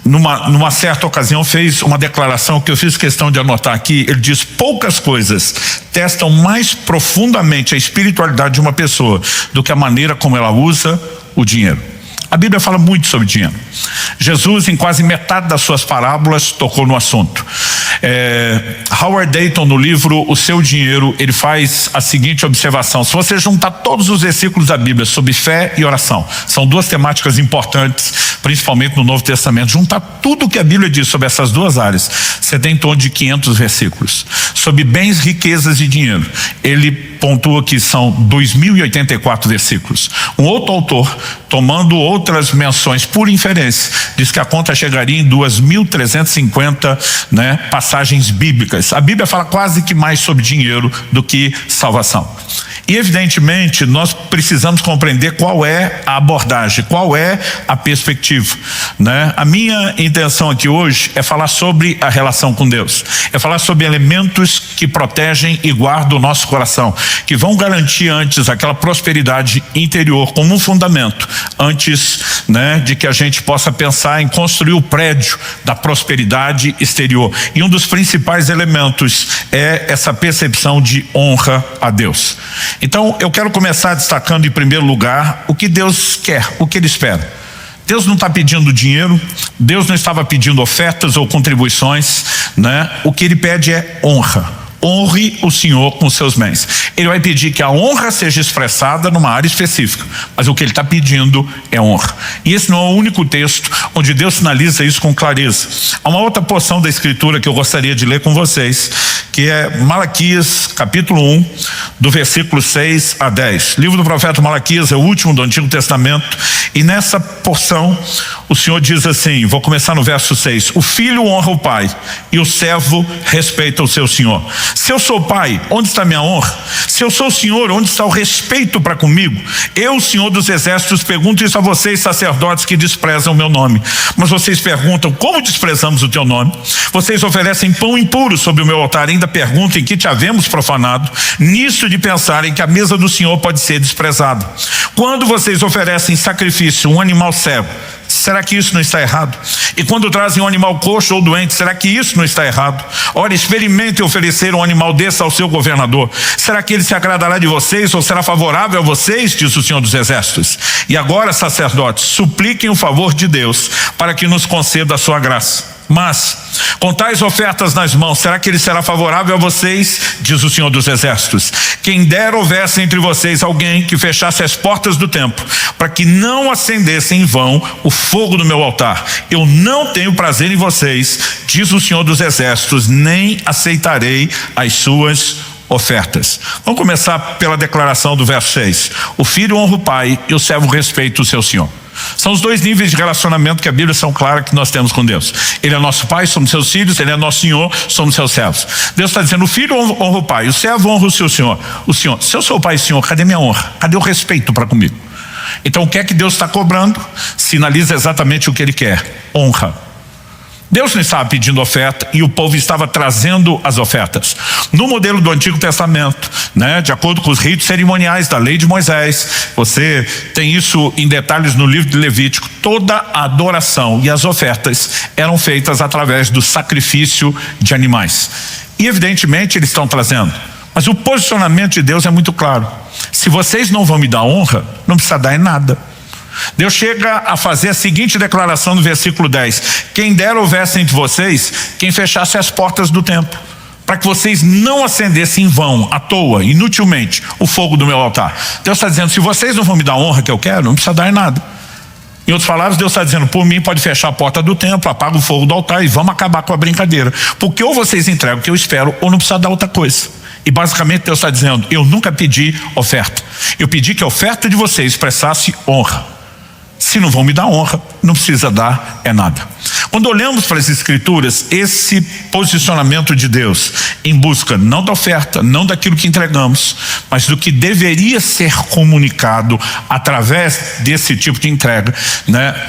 numa certa ocasião fez uma declaração que eu fiz questão de anotar aqui. Ele diz: poucas coisas testam mais profundamente a espiritualidade de uma pessoa do que a maneira como ela usa o dinheiro. A Bíblia fala muito sobre dinheiro. Jesus, em quase metade das suas parábolas, tocou no assunto. Howard Dayton, no livro O Seu Dinheiro, ele faz a seguinte observação: se você juntar todos os versículos da Bíblia sobre fé e oração, são duas temáticas importantes, principalmente no Novo Testamento, juntar tudo que a Bíblia diz sobre essas duas áreas, você tem em torno de 500 versículos. Sobre bens, riquezas e dinheiro, ele pontua que são 2084 versículos. Um outro autor, tomando outras menções por inferência, diz que a conta chegaria em 2350, né, passagens bíblicas. A Bíblia fala quase que mais sobre dinheiro do que salvação. E evidentemente nós precisamos compreender qual é a abordagem, qual é a perspectiva, né? A minha intenção aqui hoje é falar sobre a relação com Deus, é falar sobre elementos que protegem e guardam o nosso coração, que vão garantir antes aquela prosperidade interior como um fundamento, antes, né, de que a gente possa pensar em construir o prédio da prosperidade exterior. E um dos principais elementos é essa percepção de honra a Deus. Então eu quero começar destacando em primeiro lugar o que Deus quer, o que Ele espera. Deus não está pedindo dinheiro, Deus não estava pedindo ofertas ou contribuições, né? O que Ele pede é honra. Honre o Senhor com seus bens. Ele vai pedir que a honra seja expressada numa área específica, mas o que ele está pedindo é honra. E esse não é o único texto onde Deus sinaliza isso com clareza. Há uma outra porção da Escritura que eu gostaria de ler com vocês, que é Malaquias, capítulo 1, do versículo 6 a 10. O livro do profeta Malaquias é o último do Antigo Testamento, e nessa porção o Senhor diz assim, vou começar no verso 6, o filho honra o pai e o servo respeita o seu senhor. Se eu sou pai, onde está minha honra? Se eu sou senhor, onde está o respeito para comigo? Eu, Senhor dos Exércitos, pergunto isso a vocês, sacerdotes que desprezam o meu nome. Mas vocês perguntam, como desprezamos o teu nome? Vocês oferecem pão impuro sobre o meu altar, ainda perguntam em que te havemos profanado, nisso de pensarem que a mesa do Senhor pode ser desprezada. Quando vocês oferecem sacrifício, um animal cego, será que isso não está errado? E quando trazem um animal coxo ou doente, será que isso não está errado? Ora, experimentem oferecer um animal desse ao seu governador. Será que ele se agradará de vocês ou será favorável a vocês? Diz o Senhor dos Exércitos. E agora, sacerdotes, supliquem o favor de Deus para que nos conceda a sua graça. Mas, com tais ofertas nas mãos, será que ele será favorável a vocês? Diz o Senhor dos Exércitos. Quem dera houvesse entre vocês alguém que fechasse as portas do templo, para que não acendesse em vão o fogo do meu altar. Eu não tenho prazer em vocês, diz o Senhor dos Exércitos, nem aceitarei as suas ofertas. Vamos começar pela declaração do verso 6. O filho honra o pai e o servo respeita o seu senhor. São os dois níveis de relacionamento que a Bíblia são claras que nós temos com Deus. Ele é nosso pai, somos seus filhos. Ele é nosso senhor, somos seus servos. Deus está dizendo, o filho honra o pai, o servo honra o seu senhor. O senhor, se eu sou o pai e senhor, cadê minha honra? Cadê o respeito para comigo? Então o que é que Deus está cobrando? Sinaliza exatamente o que ele quer, honra. Deus não estava pedindo oferta e o povo estava trazendo as ofertas. No modelo do Antigo Testamento, de acordo com os ritos cerimoniais da lei de Moisés, você tem isso em detalhes no livro de Levítico, toda a adoração e as ofertas eram feitas através do sacrifício de animais. E evidentemente eles estão trazendo. Mas o posicionamento de Deus é muito claro. Se vocês não vão me dar honra, não precisa dar em nada. Deus chega a fazer a seguinte declaração no versículo 10: quem dera houvesse entre vocês quem fechasse as portas do templo, para que vocês não acendessem em vão, à toa, inutilmente, o fogo do meu altar. Deus está dizendo, se vocês não vão me dar a honra que eu quero, não precisa dar em nada. Em outras palavras, Deus está dizendo, por mim pode fechar a porta do templo, apaga o fogo do altar e vamos acabar com a brincadeira, porque ou vocês entregam o que eu espero ou não precisa dar outra coisa. E basicamente Deus está dizendo, eu nunca pedi oferta, eu pedi que a oferta de vocês expressasse honra. Se não vão me dar honra, não precisa dar nada. Quando olhamos para as Escrituras, esse posicionamento de Deus em busca não da oferta, não daquilo que entregamos, mas do que deveria ser comunicado através desse tipo de entrega,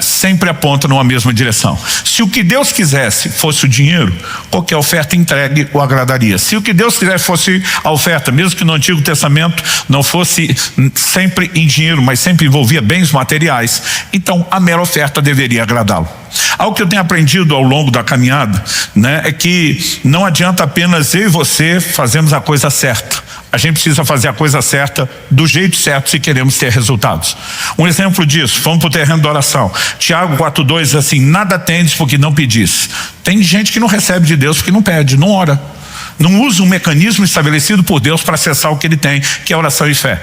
sempre aponta numa mesma direção. Se o que Deus quisesse fosse o dinheiro, qualquer oferta entregue o agradaria. Se o que Deus quisesse fosse a oferta, mesmo que no Antigo Testamento não fosse sempre em dinheiro, mas sempre envolvia bens materiais, então a mera oferta deveria agradá-lo. Algo que eu tenho aprendido ao longo da caminhada, é que não adianta apenas eu e você fazermos a coisa certa. A gente precisa fazer a coisa certa do jeito certo se queremos ter resultados. Um exemplo disso, vamos para o terreno da oração. Tiago 4,2 diz assim, nada tendes porque não pedis. Tem gente que não recebe de Deus porque não pede, não ora. Não usa um mecanismo estabelecido por Deus para acessar o que ele tem, que é oração e fé.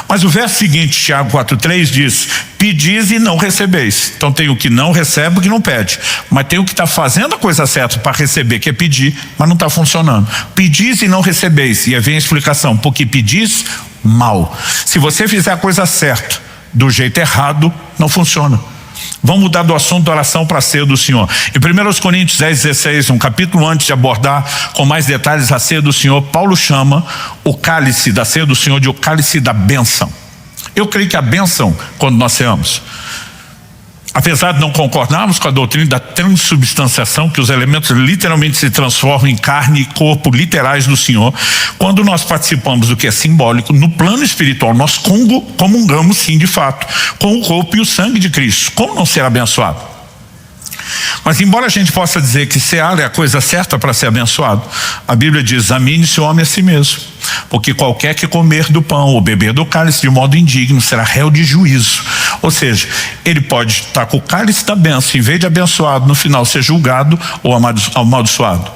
Mas o verso seguinte, Tiago 4,3 diz, pedis e não recebeis. Então tem o que não recebe, o que não pede. Mas tem o que está fazendo a coisa certa para receber, que é pedir, mas não está funcionando. Pedis e não recebeis. E aí vem a explicação, porque pedis mal. Se você fizer a coisa certa do jeito errado, não funciona. Vamos mudar do assunto da oração para a ceia do Senhor. Em 1 Coríntios 10,16, um capítulo antes de abordar com mais detalhes a ceia do Senhor, Paulo chama o cálice da ceia do Senhor de o cálice da bênção. Eu creio que a bênção, quando nós ceamos, apesar de não concordarmos com a doutrina da transubstanciação, que os elementos literalmente se transformam em carne e corpo literais do Senhor, quando nós participamos do que é simbólico, no plano espiritual, nós comungamos sim de fato com o corpo e o sangue de Cristo. Como não ser abençoado? Mas embora a gente possa dizer que cear é a coisa certa para ser abençoado, a Bíblia diz, examine-se o homem a si mesmo, porque qualquer que comer do pão ou beber do cálice de modo indigno será réu de juízo. Ou seja, ele pode estar com o cálice da bênção, em vez de abençoado, no final ser julgado ou amaldiçoado.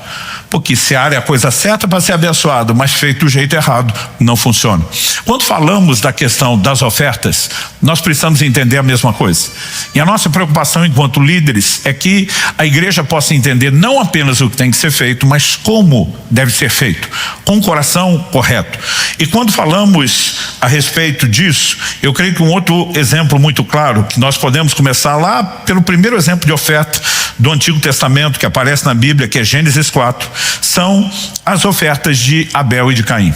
Porque seara é a coisa certa para ser abençoado, mas feito do jeito errado, não funciona. Quando falamos da questão das ofertas, nós precisamos entender a mesma coisa. E a nossa preocupação enquanto líderes é que a igreja possa entender não apenas o que tem que ser feito, mas como deve ser feito, com o coração correto. E quando falamos a respeito disso, eu creio que um outro exemplo muito claro, que nós podemos começar lá pelo primeiro exemplo de oferta do Antigo Testamento que aparece na Bíblia, que é Gênesis 4, são as ofertas de Abel e de Caim.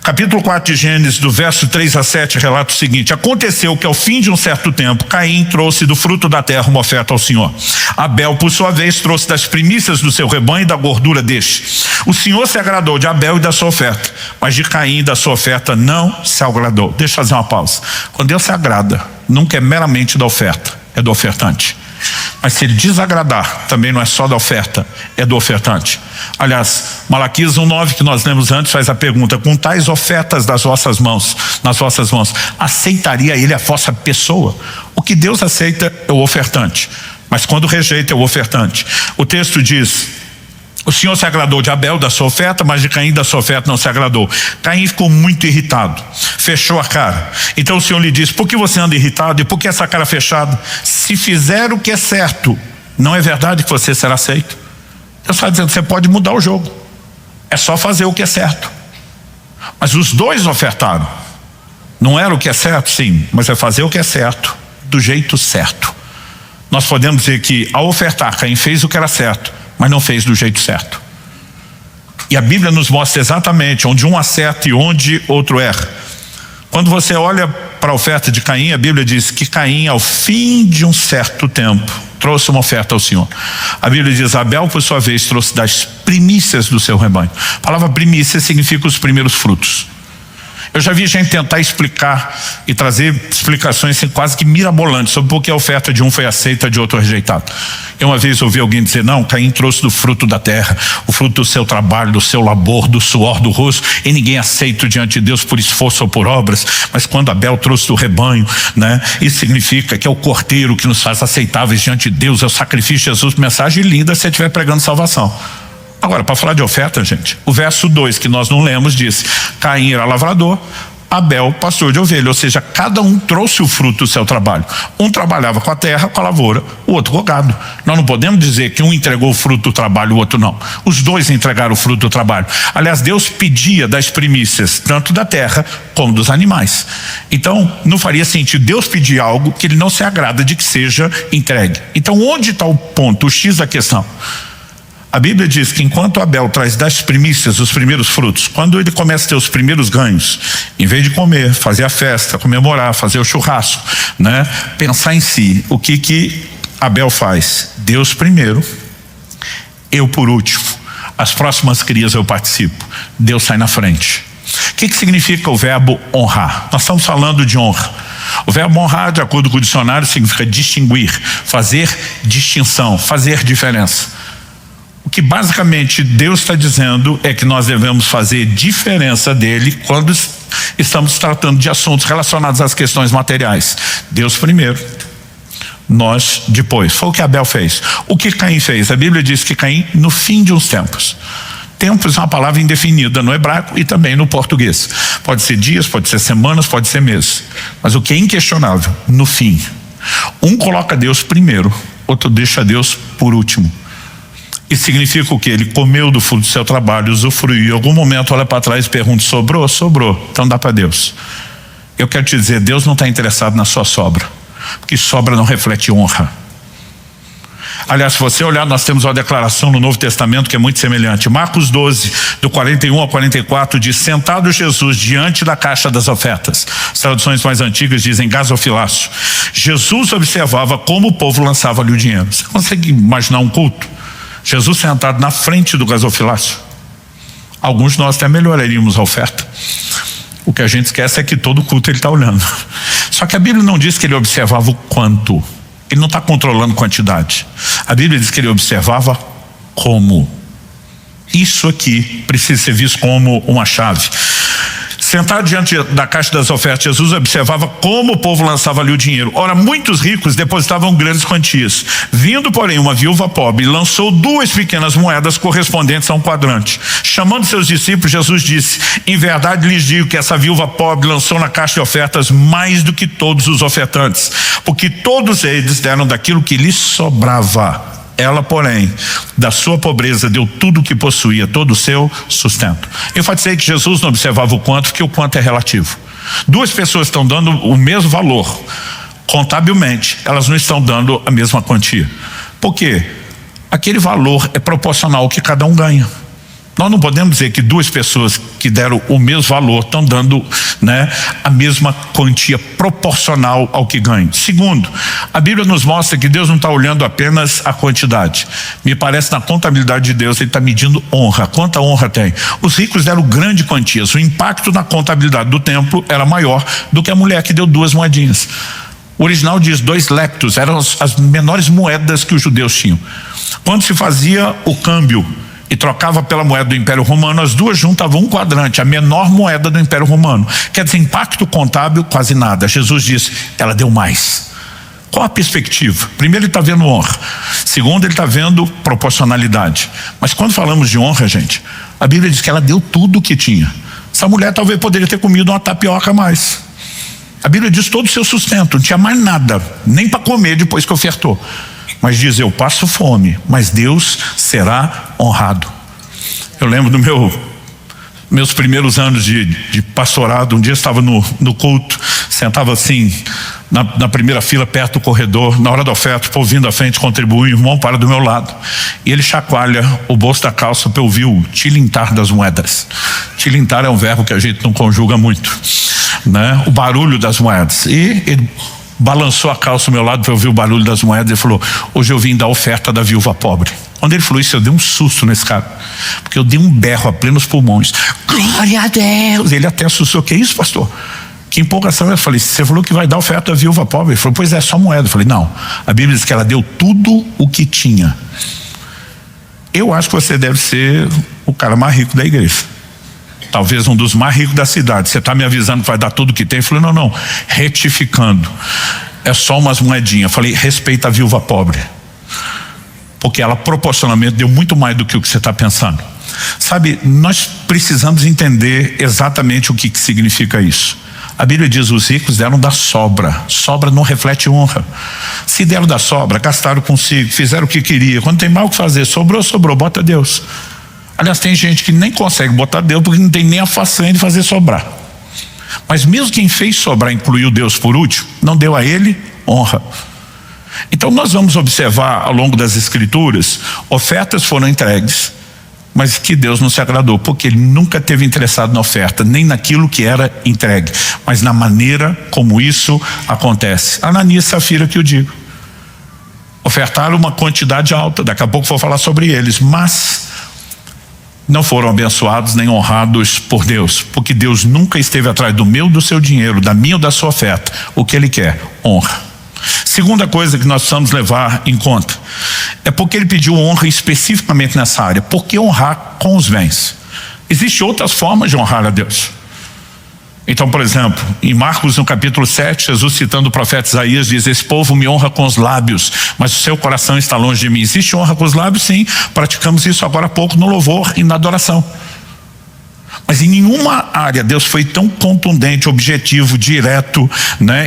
Capítulo 4 de Gênesis, do verso 3 a 7, relata o seguinte: aconteceu que ao fim de um certo tempo, Caim trouxe do fruto da terra uma oferta ao Senhor. Abel, por sua vez, trouxe das primícias do seu rebanho e da gordura deste. O Senhor se agradou de Abel e da sua oferta, mas de Caim e da sua oferta não se agradou. Deixa eu fazer uma pausa. Quando Deus se agrada, nunca é meramente da oferta, é do ofertante. Mas se ele desagradar, também não é só da oferta, é do ofertante. Aliás, Malaquias 1:9, que nós lemos antes, faz a pergunta: com tais ofertas nas vossas mãos, aceitaria ele a vossa pessoa? O que Deus aceita é o ofertante, mas quando rejeita é o ofertante. O texto diz: o Senhor se agradou de Abel, da sua oferta, mas de Caim, da sua oferta, não se agradou. Caim ficou muito irritado, fechou a cara. Então o Senhor lhe disse: por que você anda irritado e por que essa cara fechada? Se fizer o que é certo, não é verdade que você será aceito? Deus está dizendo: você pode mudar o jogo, é só fazer o que é certo. Mas os dois ofertaram. Não era o que é certo, sim, mas é fazer o que é certo, do jeito certo. Nós podemos dizer que ao ofertar, Caim fez o que era certo, mas não fez do jeito certo. E a Bíblia nos mostra exatamente onde um acerta e onde outro erra. Quando você olha para a oferta de Caim, a Bíblia diz que Caim, ao fim de um certo tempo, trouxe uma oferta ao Senhor. A Bíblia diz: Abel, por sua vez, trouxe das primícias do seu rebanho. A palavra primícia significa os primeiros frutos. Eu já vi gente tentar explicar e trazer explicações assim, quase que mirabolantes sobre por que a oferta de um foi aceita, de outro rejeitada. Eu uma vez ouvi alguém dizer: não, Caim trouxe do fruto da terra, o fruto do seu trabalho, do seu labor, do suor do rosto, e ninguém aceita diante de Deus por esforço ou por obras. Mas quando Abel trouxe do rebanho, né, isso significa que é o cordeiro que nos faz aceitáveis diante de Deus, é o sacrifício de Jesus. Mensagem linda se você estiver pregando salvação. Agora, para falar de oferta, gente, o verso 2 que nós não lemos diz: Caim era lavrador, Abel pastor de ovelha. Ou seja, cada um trouxe o fruto do seu trabalho. Um trabalhava com a terra, com a lavoura, o outro com o gado. Nós não podemos dizer que um entregou o fruto do trabalho, o outro não. Os dois entregaram o fruto do trabalho. Aliás, Deus pedia das primícias, tanto da terra como dos animais. Então, não faria sentido Deus pedir algo que ele não se agrada de que seja entregue. Então, onde está o ponto, o X da questão? A Bíblia diz que enquanto Abel traz das primícias, os primeiros frutos, quando ele começa a ter os primeiros ganhos, em vez de comer, fazer a festa, comemorar, fazer o churrasco, né, pensar em si, o que Abel faz? Deus primeiro, eu por último, as próximas crias eu participo, Deus sai na frente. O que significa o verbo honrar? Nós estamos falando de honra. O verbo honrar, de acordo com o dicionário, significa distinguir, fazer distinção, fazer diferença. O que basicamente Deus está dizendo é que nós devemos fazer diferença dele quando estamos tratando de assuntos relacionados às questões materiais. Deus primeiro, nós depois. Foi o que Abel fez. O que Caim fez? A Bíblia diz que Caim, no fim de uns tempos. Tempos é uma palavra indefinida no hebraico e também no português. Pode ser dias, pode ser semanas, pode ser meses. Mas o que é inquestionável, no fim, um coloca Deus primeiro, outro deixa Deus por último. Isso significa o quê? Ele comeu do fruto do seu trabalho, usufruiu. Em algum momento olha para trás e pergunta: sobrou? Sobrou. Então dá para Deus. Eu quero te dizer, Deus não está interessado na sua sobra, porque sobra não reflete honra. Aliás, se você olhar, nós temos uma declaração no Novo Testamento que é muito semelhante. Marcos 12, do 41 ao 44, diz: sentado Jesus diante da caixa das ofertas. As traduções mais antigas dizem gasofilácio. Jesus observava como o povo lançava ali o dinheiro. Você consegue imaginar um culto? Jesus sentado na frente do gasofilácio. Alguns de nós até melhoraríamos a oferta. O que a gente esquece é que todo culto ele está olhando. Só que a Bíblia não diz que ele observava o quanto. Ele não está controlando quantidade. A Bíblia diz que ele observava como. Isso aqui precisa ser visto como uma chave. Sentado diante da caixa das ofertas, Jesus observava como o povo lançava ali o dinheiro. Ora, muitos ricos depositavam grandes quantias. Vindo, porém, uma viúva pobre, lançou 2 pequenas moedas correspondentes a um quadrante. Chamando seus discípulos, Jesus disse: em verdade lhes digo que essa viúva pobre lançou na caixa de ofertas mais do que todos os ofertantes, porque todos eles deram daquilo que lhes sobrava. Ela, porém, da sua pobreza deu tudo o que possuía, todo o seu sustento. Eu enfatizei que Jesus não observava o quanto, porque o quanto é relativo. 2 pessoas estão dando o mesmo valor. Contabilmente, elas não estão dando a mesma quantia. Por quê? Aquele valor é proporcional ao que cada um ganha. Nós não podemos dizer que 2 pessoas que deram o mesmo valor estão dando, a mesma quantia proporcional ao que ganham. Segundo, a Bíblia nos mostra que Deus não está olhando apenas a quantidade. Me parece na contabilidade de Deus, Ele está medindo honra. Quanta honra tem? Os ricos deram grandes quantias. O impacto na contabilidade do templo era maior do que a mulher que deu 2 moedinhas. O original diz 2 leptos, eram as menores moedas que os judeus tinham. Quando se fazia o câmbio e trocava pela moeda do Império Romano, as 2 juntavam um quadrante, a menor moeda do Império Romano. Quer dizer, impacto contábil, quase nada. Jesus disse, ela deu mais. Qual a perspectiva? Primeiro, ele está vendo honra. Segundo, ele está vendo proporcionalidade. Mas quando falamos de honra, gente, a Bíblia diz que ela deu tudo o que tinha. Essa mulher talvez poderia ter comido uma tapioca a mais. A Bíblia diz todo o seu sustento, não tinha mais nada, nem para comer depois que ofertou. Mas diz, eu passo fome, mas Deus será honrado. Eu lembro do meus primeiros anos de pastorado. Um dia eu estava no culto, sentava assim na primeira fila perto do corredor. Na hora da oferta, o povo vindo à frente contribui, o irmão para do meu lado e ele chacoalha o bolso da calça para eu ouvir o tilintar das moedas. Tilintar é um verbo que a gente não conjuga muito, o barulho das moedas. E ele balançou a calça ao meu lado para eu ouvir o barulho das moedas e falou, hoje eu vim dar a oferta da viúva pobre. Quando ele falou isso, eu dei um susto nesse cara, porque eu dei um berro a plenos pulmões, glória a Deus. Ele até assustou, que isso, pastor? Que empolgação. Eu falei, você falou que vai dar a oferta da viúva pobre. Ele falou, pois é, só moeda. Eu falei, não, a Bíblia diz que ela deu tudo o que tinha. Eu acho que você deve ser o cara mais rico da igreja, talvez um dos mais ricos da cidade. Você está me avisando que vai dar tudo que tem? Eu falei, não, retificando, é só umas moedinhas. Eu falei, respeita a viúva pobre, porque ela proporcionalmente deu muito mais do que o que você está pensando. Sabe, nós precisamos entender exatamente o que significa isso. A Bíblia diz, os ricos deram da sobra. Sobra não reflete honra. Se deram da sobra, gastaram consigo, fizeram o que queria. Quando tem mal o que fazer, sobrou, bota Deus. Aliás, tem gente que nem consegue botar Deus porque não tem nem a façanha de fazer sobrar. Mas mesmo quem fez sobrar, incluiu Deus por último, não deu a ele honra. Então nós vamos observar ao longo das escrituras, ofertas foram entregues, mas que Deus não se agradou, porque ele nunca esteve interessado na oferta, nem naquilo que era entregue, mas na maneira como isso acontece. Ananias e Safira que eu digo, ofertaram uma quantidade alta, daqui a pouco vou falar sobre eles, mas não foram abençoados nem honrados por Deus, porque Deus nunca esteve atrás do seu dinheiro, da minha ou da sua oferta. O que Ele quer? Honra. Segunda coisa que nós precisamos levar em conta é porque Ele pediu honra especificamente nessa área. Por que honrar com os bens? Existem outras formas de honrar a Deus. Então, por exemplo, em Marcos no capítulo 7, Jesus citando o profeta Isaías diz, esse povo me honra com os lábios, mas o seu coração está longe de mim. Existe honra com os lábios? Sim, praticamos isso agora há pouco no louvor e na adoração. Mas em nenhuma área Deus foi tão contundente, objetivo, direto,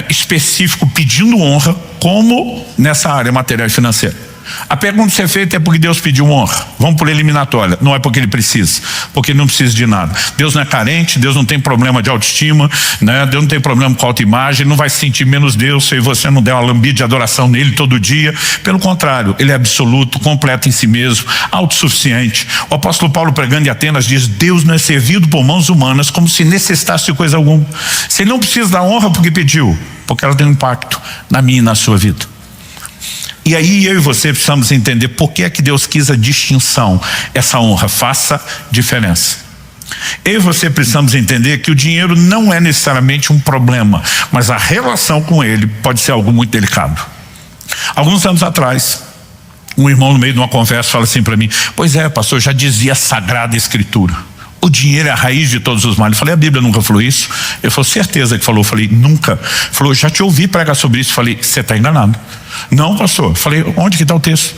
específico, pedindo honra, como nessa área material e financeira. A pergunta que é feita é porque Deus pediu honra. Vamos por eliminatória. Não é porque Ele precisa, porque Ele não precisa de nada. Deus não é carente, Deus não tem problema de autoestima, Deus não tem problema com autoimagem, Ele não vai se sentir menos Deus se você não der uma lambida de adoração nele todo dia. Pelo contrário, Ele é absoluto, completo em si mesmo, autossuficiente. O apóstolo Paulo, pregando em Atenas, diz, Deus não é servido por mãos humanas como se necessitasse de coisa alguma. Se Ele não precisa da honra porque pediu, porque ela tem um impacto na minha e na sua vida. E aí eu e você precisamos entender por que é que Deus quis a distinção, essa honra, faça diferença. Eu e você precisamos entender que o dinheiro não é necessariamente um problema, mas a relação com ele pode ser algo muito delicado. Alguns anos atrás, um irmão no meio de uma conversa fala assim para mim, pois é, pastor, já dizia a Sagrada Escritura. o dinheiro é a raiz de todos os males. Eu falei, a Bíblia nunca falou isso. Ele falou, certeza que falou. Eu falei, nunca. Ele falou, já te ouvi pregar sobre isso. Eu falei, você está enganado. Não, pastor. Eu falei, onde que está o texto?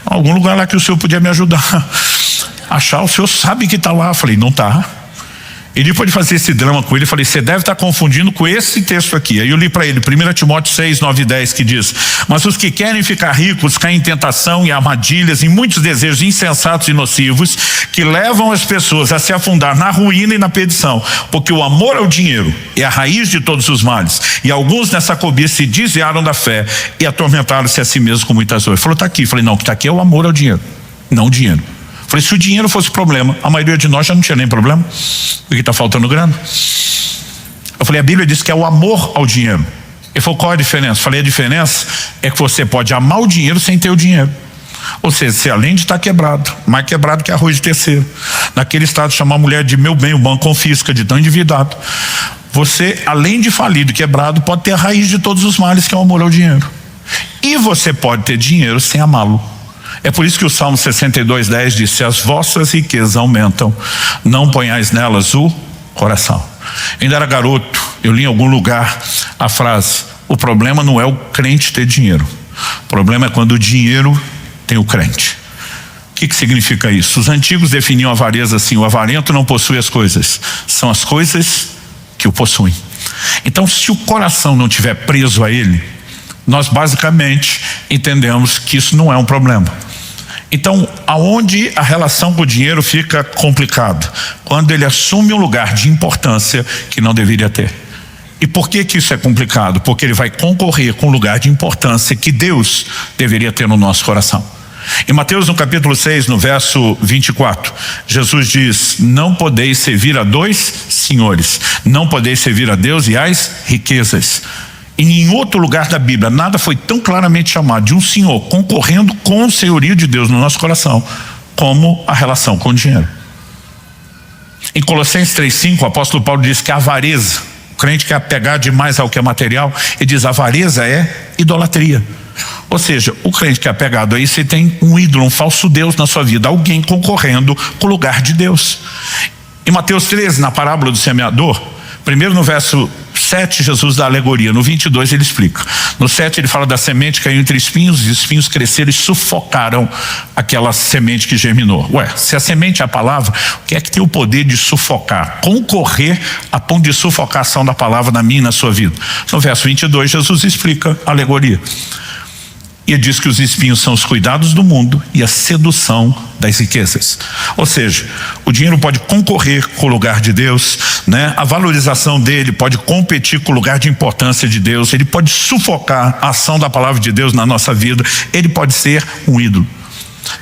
Algum lugar lá que o senhor podia me ajudar achar. O senhor sabe que está lá. Eu falei, não está. E depois de fazer esse drama com ele, eu falei, você deve estar confundindo com esse texto aqui. Aí eu li para ele, 1 Timóteo 6, 9 e 10, que diz, mas os que querem ficar ricos caem em tentação e armadilhas, em muitos desejos insensatos e nocivos, que levam as pessoas a se afundar na ruína e na perdição, porque o amor ao dinheiro é a raiz de todos os males, e alguns nessa cobiça se desviaram da fé e atormentaram-se a si mesmos com muitas dores. Ele falou, está aqui. Eu falei, não, o que está aqui é o amor ao dinheiro, não o dinheiro. Falei, se o dinheiro fosse problema, a maioria de nós já não tinha nem problema, porque está faltando grana. Eu falei, a Bíblia diz que é o amor ao dinheiro. Ele falou, qual é a diferença? Eu falei, a diferença é que você pode amar o dinheiro sem ter o dinheiro. Ou seja, você além de estar quebrado, mais quebrado que arroz de terceiro, naquele estado chamar a mulher de meu bem, o banco confisca, de tão endividado, você além de falido e quebrado pode ter a raiz de todos os males, que é o amor ao dinheiro. E você pode ter dinheiro sem amá-lo. É por isso que o Salmo 62:10 diz, se as vossas riquezas aumentam, não ponhais nelas o coração. Eu ainda era garoto, eu li em algum lugar a frase, o problema não é o crente ter dinheiro, o problema é quando o dinheiro tem o crente. O que significa isso? Os antigos definiam a avareza assim, o avarento não possui as coisas, são as coisas que o possuem. Então, se o coração não estiver preso a ele, nós basicamente entendemos que isso não é um problema. Então, aonde a relação com o dinheiro fica complicada? Quando ele assume um lugar de importância que não deveria ter. E por que isso é complicado? Porque ele vai concorrer com o lugar de importância que Deus deveria ter no nosso coração. Em Mateus, no capítulo 6, no verso 24, Jesus diz, não podeis servir a dois senhores, não podeis servir a Deus e às riquezas. E em outro lugar da Bíblia, nada foi tão claramente chamado de um senhor concorrendo com o senhorio de Deus no nosso coração, como a relação com o dinheiro. Em Colossenses 3:5, o apóstolo Paulo diz que a avareza, o crente quer apegar demais ao que é material, ele diz a avareza é idolatria. Ou seja, o crente que é apegado a isso, ele tem um ídolo, um falso Deus na sua vida, alguém concorrendo com o lugar de Deus. Em Mateus 13, na parábola do semeador, primeiro no verso 7 Jesus dá a alegoria, no 22 ele explica. No 7 ele fala da semente que caiu entre espinhos, e os espinhos cresceram e sufocaram aquela semente que germinou. Ué, se a semente é a palavra, o que é que tem o poder de sufocar? Concorrer a ponto de sufocar a ação da palavra na minha e na sua vida. No verso 22 Jesus explica a alegoria. E ele diz que os espinhos são os cuidados do mundo e a sedução das riquezas. Ou seja, o dinheiro pode concorrer com o lugar de Deus, né? A valorização dele pode competir com o lugar de importância de Deus, ele pode sufocar a ação da palavra de Deus na nossa vida, ele pode ser um ídolo.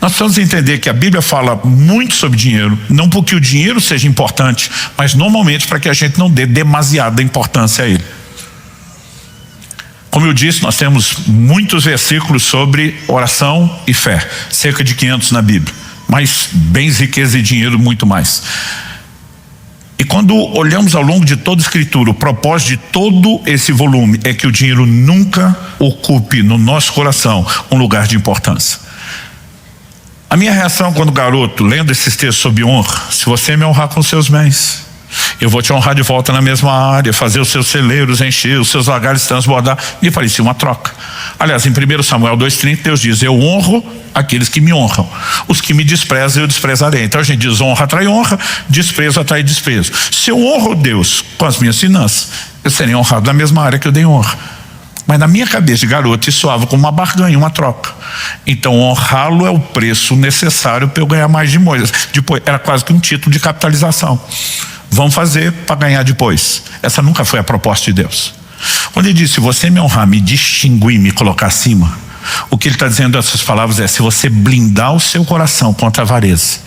Nós precisamos entender que a Bíblia fala muito sobre dinheiro, não porque o dinheiro seja importante, mas normalmente para que a gente não dê demasiada importância a ele. Como eu disse, nós temos muitos versículos sobre oração e fé, cerca de 500 na Bíblia, mas bens, riqueza e dinheiro muito mais. E quando olhamos ao longo de toda a Escritura, o propósito de todo esse volume é que o dinheiro nunca ocupe no nosso coração um lugar de importância. A minha reação quando garoto, lendo esses textos sobre honra, se você me honrar com seus bens, eu vou te honrar de volta na mesma área, fazer os seus celeiros encher, os seus lagares transbordar. Me parecia uma troca. Aliás, em 1 Samuel 2:30 Deus diz, eu honro aqueles que me honram, os que me desprezam eu desprezarei. Então a gente diz, honra atrai honra, desprezo atrai desprezo. Se eu honro Deus com as minhas finanças, eu serei honrado na mesma área que eu dei honra. Mas na minha cabeça de garoto isso soava como uma barganha, uma troca. Então honrá-lo é o preço necessário para eu ganhar mais de Moisés. Depois era quase que um título de capitalização. Vamos fazer para ganhar depois. Essa nunca foi a proposta de Deus. Quando ele disse, se você me honrar, me distinguir, me colocar acima, o que ele está dizendo nessas palavras é, se você blindar o seu coração contra a avareza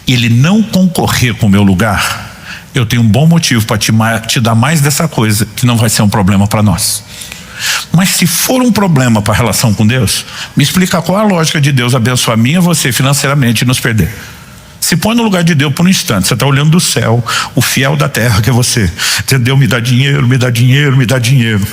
e ele não concorrer com o meu lugar, eu tenho um bom motivo para te dar mais dessa coisa, que não vai ser um problema para nós. Mas se for um problema para a relação com Deus, me explica qual a lógica de Deus abençoar a mim e você financeiramente e nos perder. Se põe no lugar de Deus por um instante. Você está olhando do céu, o fiel da terra que é você. Entendeu? Me dá dinheiro, me dá dinheiro, me dá dinheiro.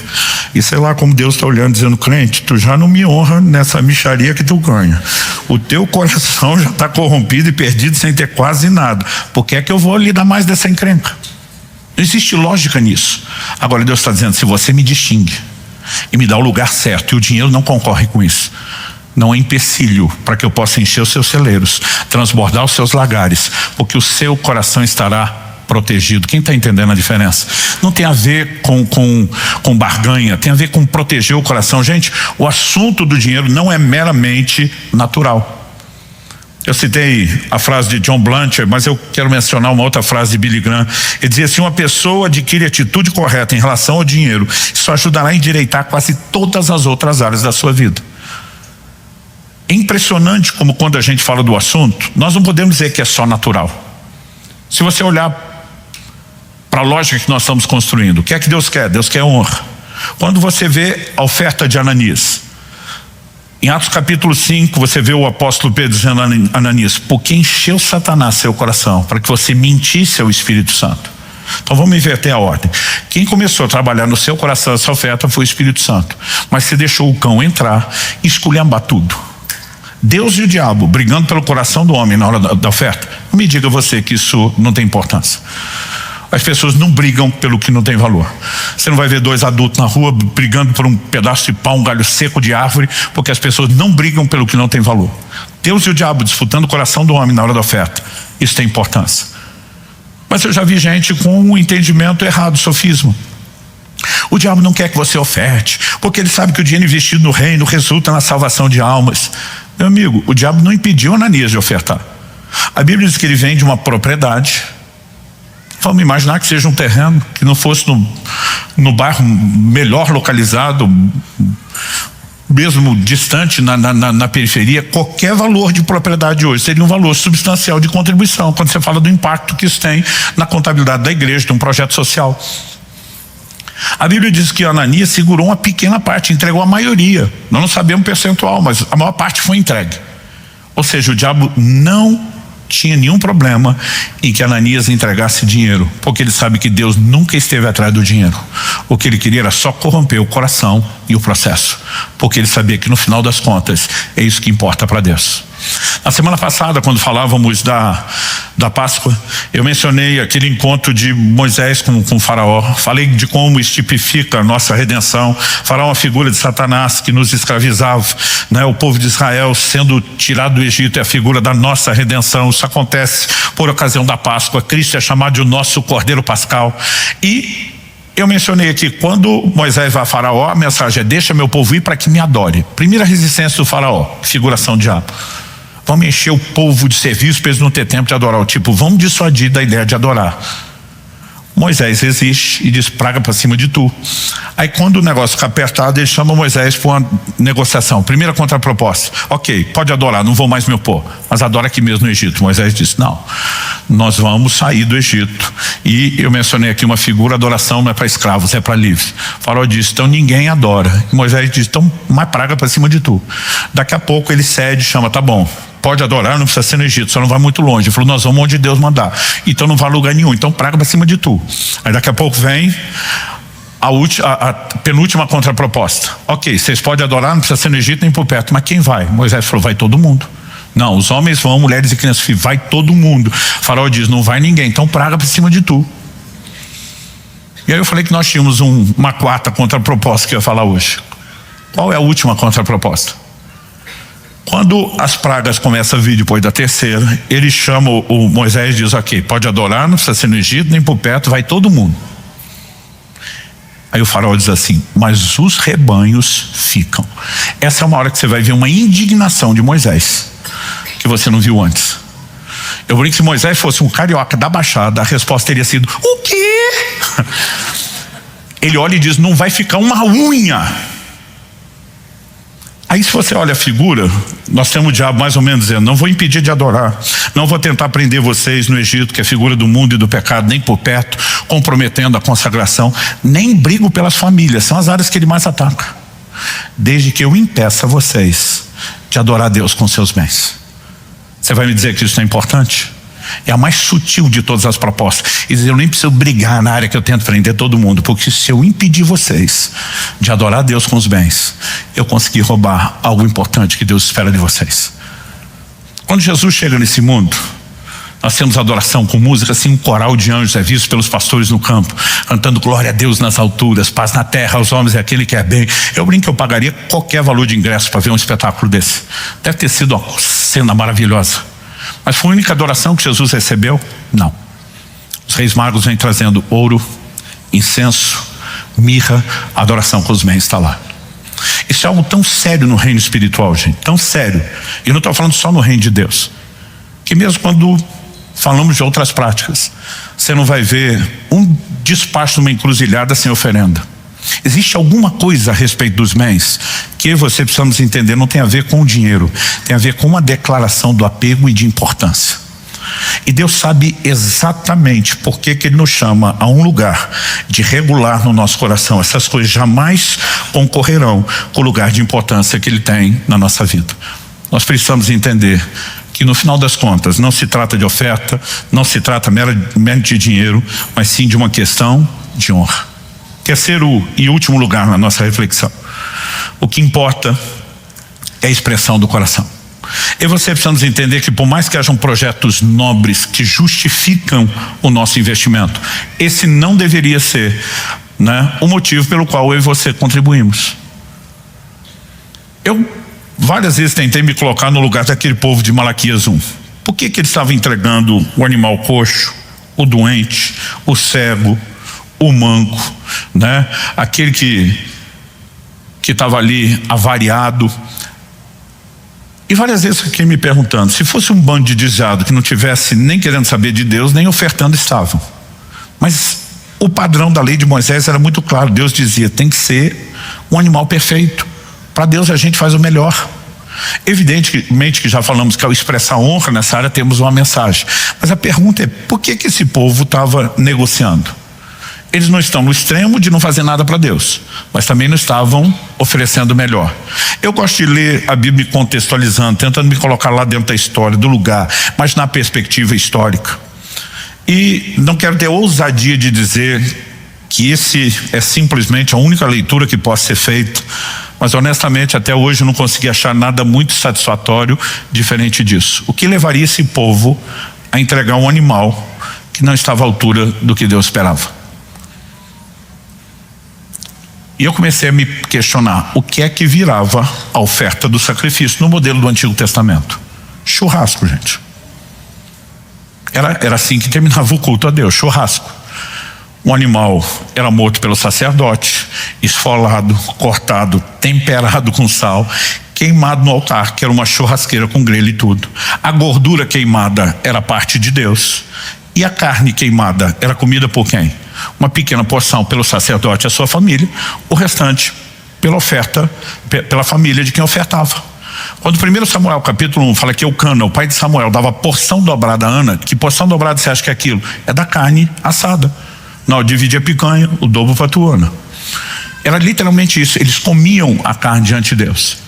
E sei lá como Deus está olhando, dizendo: crente, tu já não me honra nessa mixaria que tu ganha. O teu coração já está corrompido e perdido sem ter quase nada. Por que é que eu vou lhe dar mais dessa encrenca? Não existe lógica nisso. Agora Deus está dizendo: se você me distingue e me dá o lugar certo, e o dinheiro não concorre com isso, não é empecilho para que eu possa encher os seus celeiros, transbordar os seus lagares, porque o seu coração estará protegido. Quem está entendendo a diferença? Não tem a ver com barganha, tem a ver com proteger o coração. Gente, o assunto do dinheiro não é meramente natural. Eu citei a frase de John Blanchard, mas eu quero mencionar uma outra frase de Billy Graham. Ele dizia assim: uma pessoa adquire a atitude correta em relação ao dinheiro, isso ajudará a endireitar quase todas as outras áreas da sua vida. É impressionante como, quando a gente fala do assunto, nós não podemos dizer que é só natural. Se você olhar para a lógica que nós estamos construindo, o que é que Deus quer? Deus quer honra. Quando você vê a oferta de Ananias, em Atos capítulo 5, você vê o apóstolo Pedro dizendo a Ananias: porque encheu Satanás seu coração para que você mentisse ao Espírito Santo. Então vamos inverter a ordem. Quem começou a trabalhar no seu coração essa oferta foi o Espírito Santo, mas você deixou o cão entrar e esculhambar tudo. Deus e o diabo brigando pelo coração do homem na hora da oferta. Não me diga você que isso não tem importância. As pessoas não brigam pelo que não tem valor. Você não vai ver dois adultos na rua brigando por um pedaço de pau, um galho seco de árvore, porque as pessoas não brigam pelo que não tem valor. Deus e o diabo disputando o coração do homem na hora da oferta. Isso tem importância. Mas eu já vi gente com um entendimento errado, sofismo. O diabo não quer que você oferte, porque ele sabe que o dinheiro investido no reino resulta na salvação de almas. Meu amigo, o diabo não impediu Ananias de ofertar. A Bíblia diz que ele vende uma propriedade. Vamos imaginar que seja um terreno que não fosse no bairro melhor localizado, mesmo distante na periferia. Qualquer valor de propriedade hoje seria um valor substancial de contribuição, quando você fala do impacto que isso tem na contabilidade da igreja, de um projeto social. A Bíblia diz que Ananias segurou uma pequena parte, entregou a maioria. Nós não sabemos o percentual, mas a maior parte foi entregue. Ou seja, o diabo não tinha nenhum problema em que Ananias entregasse dinheiro, porque ele sabe que Deus nunca esteve atrás do dinheiro. O que ele queria era só corromper o coração e o processo, porque ele sabia que no final das contas é isso que importa para Deus. Na semana passada, quando falávamos da Páscoa, eu mencionei aquele encontro de Moisés com Faraó. Falei de como isso tipifica a nossa redenção. Faraó é uma figura de Satanás que nos escravizava, né? O povo de Israel sendo tirado do Egito é a figura da nossa redenção. Isso acontece por ocasião da Páscoa. Cristo é chamado de o nosso Cordeiro Pascal. E eu mencionei aqui, quando Moisés vai a Faraó, a mensagem é: deixa meu povo ir para que me adore. Primeira resistência do Faraó, figuração de diabo. Vamos encher o povo de serviço para eles não ter tempo de adorar. O tipo, vamos dissuadir da ideia de adorar. Moisés resiste e diz: praga para cima de tu. Aí quando o negócio fica apertado, ele chama Moisés para uma negociação. Primeira contraproposta: ok, pode adorar, não vou mais me opor, mas adora aqui mesmo no Egito. Moisés disse: não, nós vamos sair do Egito. E eu mencionei aqui uma figura: adoração não é para escravos, é para livres. O Faraó disse: então ninguém adora. E Moisés disse: então mais praga para cima de tu. Daqui a pouco ele cede, chama: tá bom, pode adorar, não precisa ser no Egito, só não vai muito longe. Ele falou: nós vamos onde Deus mandar. Então não vai a lugar nenhum, então praga para cima de tu. Aí daqui a pouco vem a penúltima contraproposta: ok, vocês podem adorar, não precisa ser no Egito nem por perto, mas quem vai? Moisés falou: vai todo mundo. Não, os homens vão, mulheres e crianças, filhos, vai todo mundo. O Faraó diz: não vai ninguém, então praga para cima de tu. E aí eu falei que nós tínhamos uma quarta contraproposta que eu ia falar hoje. Qual é a última contraproposta? Quando as pragas começam a vir depois da terceira, ele chama o Moisés e diz: ok, pode adorar, não precisa ser no Egito nem por perto, vai todo mundo. Aí o Faraó diz assim: mas os rebanhos ficam. Essa é uma hora que você vai ver uma indignação de Moisés que você não viu antes. Eu brinco que se Moisés fosse um carioca da Baixada, a resposta teria sido: o quê? Ele olha e diz: não vai ficar uma unha. Aí se você olha a figura, nós temos o diabo mais ou menos dizendo: não vou impedir de adorar, não vou tentar prender vocês no Egito, que é figura do mundo e do pecado, nem por perto, comprometendo a consagração, nem brigo pelas famílias, são as áreas que ele mais ataca, desde que eu impeça vocês de adorar a Deus com seus bens. Você vai me dizer que isso não é importante? É a mais sutil de todas as propostas. E dizer, eu nem preciso brigar na área que eu tento prender todo mundo, porque se eu impedir vocês de adorar a Deus com os bens, eu consegui roubar algo importante que Deus espera de vocês. Quando Jesus chega nesse mundo, nós temos adoração com música, assim, um coral de anjos é visto pelos pastores no campo, cantando glória a Deus nas alturas, paz na terra aos homens é aquele que é bem. Eu brinco que eu pagaria qualquer valor de ingresso para ver um espetáculo desse. Deve ter sido uma cena maravilhosa. Mas foi a única adoração que Jesus recebeu? Não. Os reis magos vêm trazendo ouro, incenso, mirra, a adoração com os bens está lá. Isso é algo tão sério no reino espiritual, gente, tão sério. E eu não estou falando só no reino de Deus, que mesmo quando falamos de outras práticas, você não vai ver um despacho de uma encruzilhada sem oferenda. Existe alguma coisa a respeito dos bens que você precisamos entender, não tem a ver com o dinheiro, tem a ver com uma declaração do apego e de importância. E Deus sabe exatamente por que Ele nos chama a um lugar de regular no nosso coração. Essas coisas jamais concorrerão com o lugar de importância que Ele tem na nossa vida. Nós precisamos entender que no final das contas não se trata de oferta, não se trata meramente de dinheiro, mas sim de uma questão de honra. Terceiro e último lugar na nossa reflexão, o que importa é a expressão do coração. E você precisamos entender que por mais que hajam projetos nobres que justificam o nosso investimento, esse não deveria ser, o motivo pelo qual eu e você contribuímos. Eu várias vezes tentei me colocar no lugar daquele povo de Malaquias 1. Por que ele estava entregando o animal coxo, o doente, o cego, o manco, aquele que estava ali avariado? E várias vezes eu fiquei me perguntando, se fosse um bando de desviado que não tivesse nem querendo saber de Deus, nem ofertando estavam. Mas o padrão da lei de Moisés era muito claro. Deus dizia, tem que ser um animal perfeito. Para Deus a gente faz o melhor. Evidentemente que já falamos que ao expressar honra nessa área temos uma mensagem. Mas a pergunta é, por que esse povo estava negociando? Eles não estão no extremo de não fazer nada para Deus, mas também não estavam oferecendo o melhor. Eu gosto de ler a Bíblia contextualizando, tentando me colocar lá dentro da história, do lugar, mas na perspectiva histórica. E não quero ter ousadia de dizer que esse é simplesmente a única leitura que pode ser feita, mas honestamente até hoje eu não consegui achar nada muito satisfatório diferente disso. O que levaria esse povo a entregar um animal que não estava à altura do que Deus esperava? E eu comecei a me questionar, o que é que virava a oferta do sacrifício no modelo do Antigo Testamento? Churrasco, gente. Era assim que terminava o culto a Deus, churrasco. Um animal era morto pelo sacerdote, esfolado, cortado, temperado com sal, queimado no altar, que era uma churrasqueira com grelha e tudo. A gordura queimada era parte de Deus. E a carne queimada era comida por quem? Uma pequena porção pelo sacerdote e a sua família, o restante pela oferta, pela família de quem ofertava. Quando 1 Samuel capítulo 1 fala que Eucana, o pai de Samuel, dava porção dobrada a Ana, que porção dobrada você acha que é aquilo? É da carne assada. Não, eu dividia a picanha, o dobro para a tua Ana. Era literalmente isso, eles comiam a carne diante de Deus.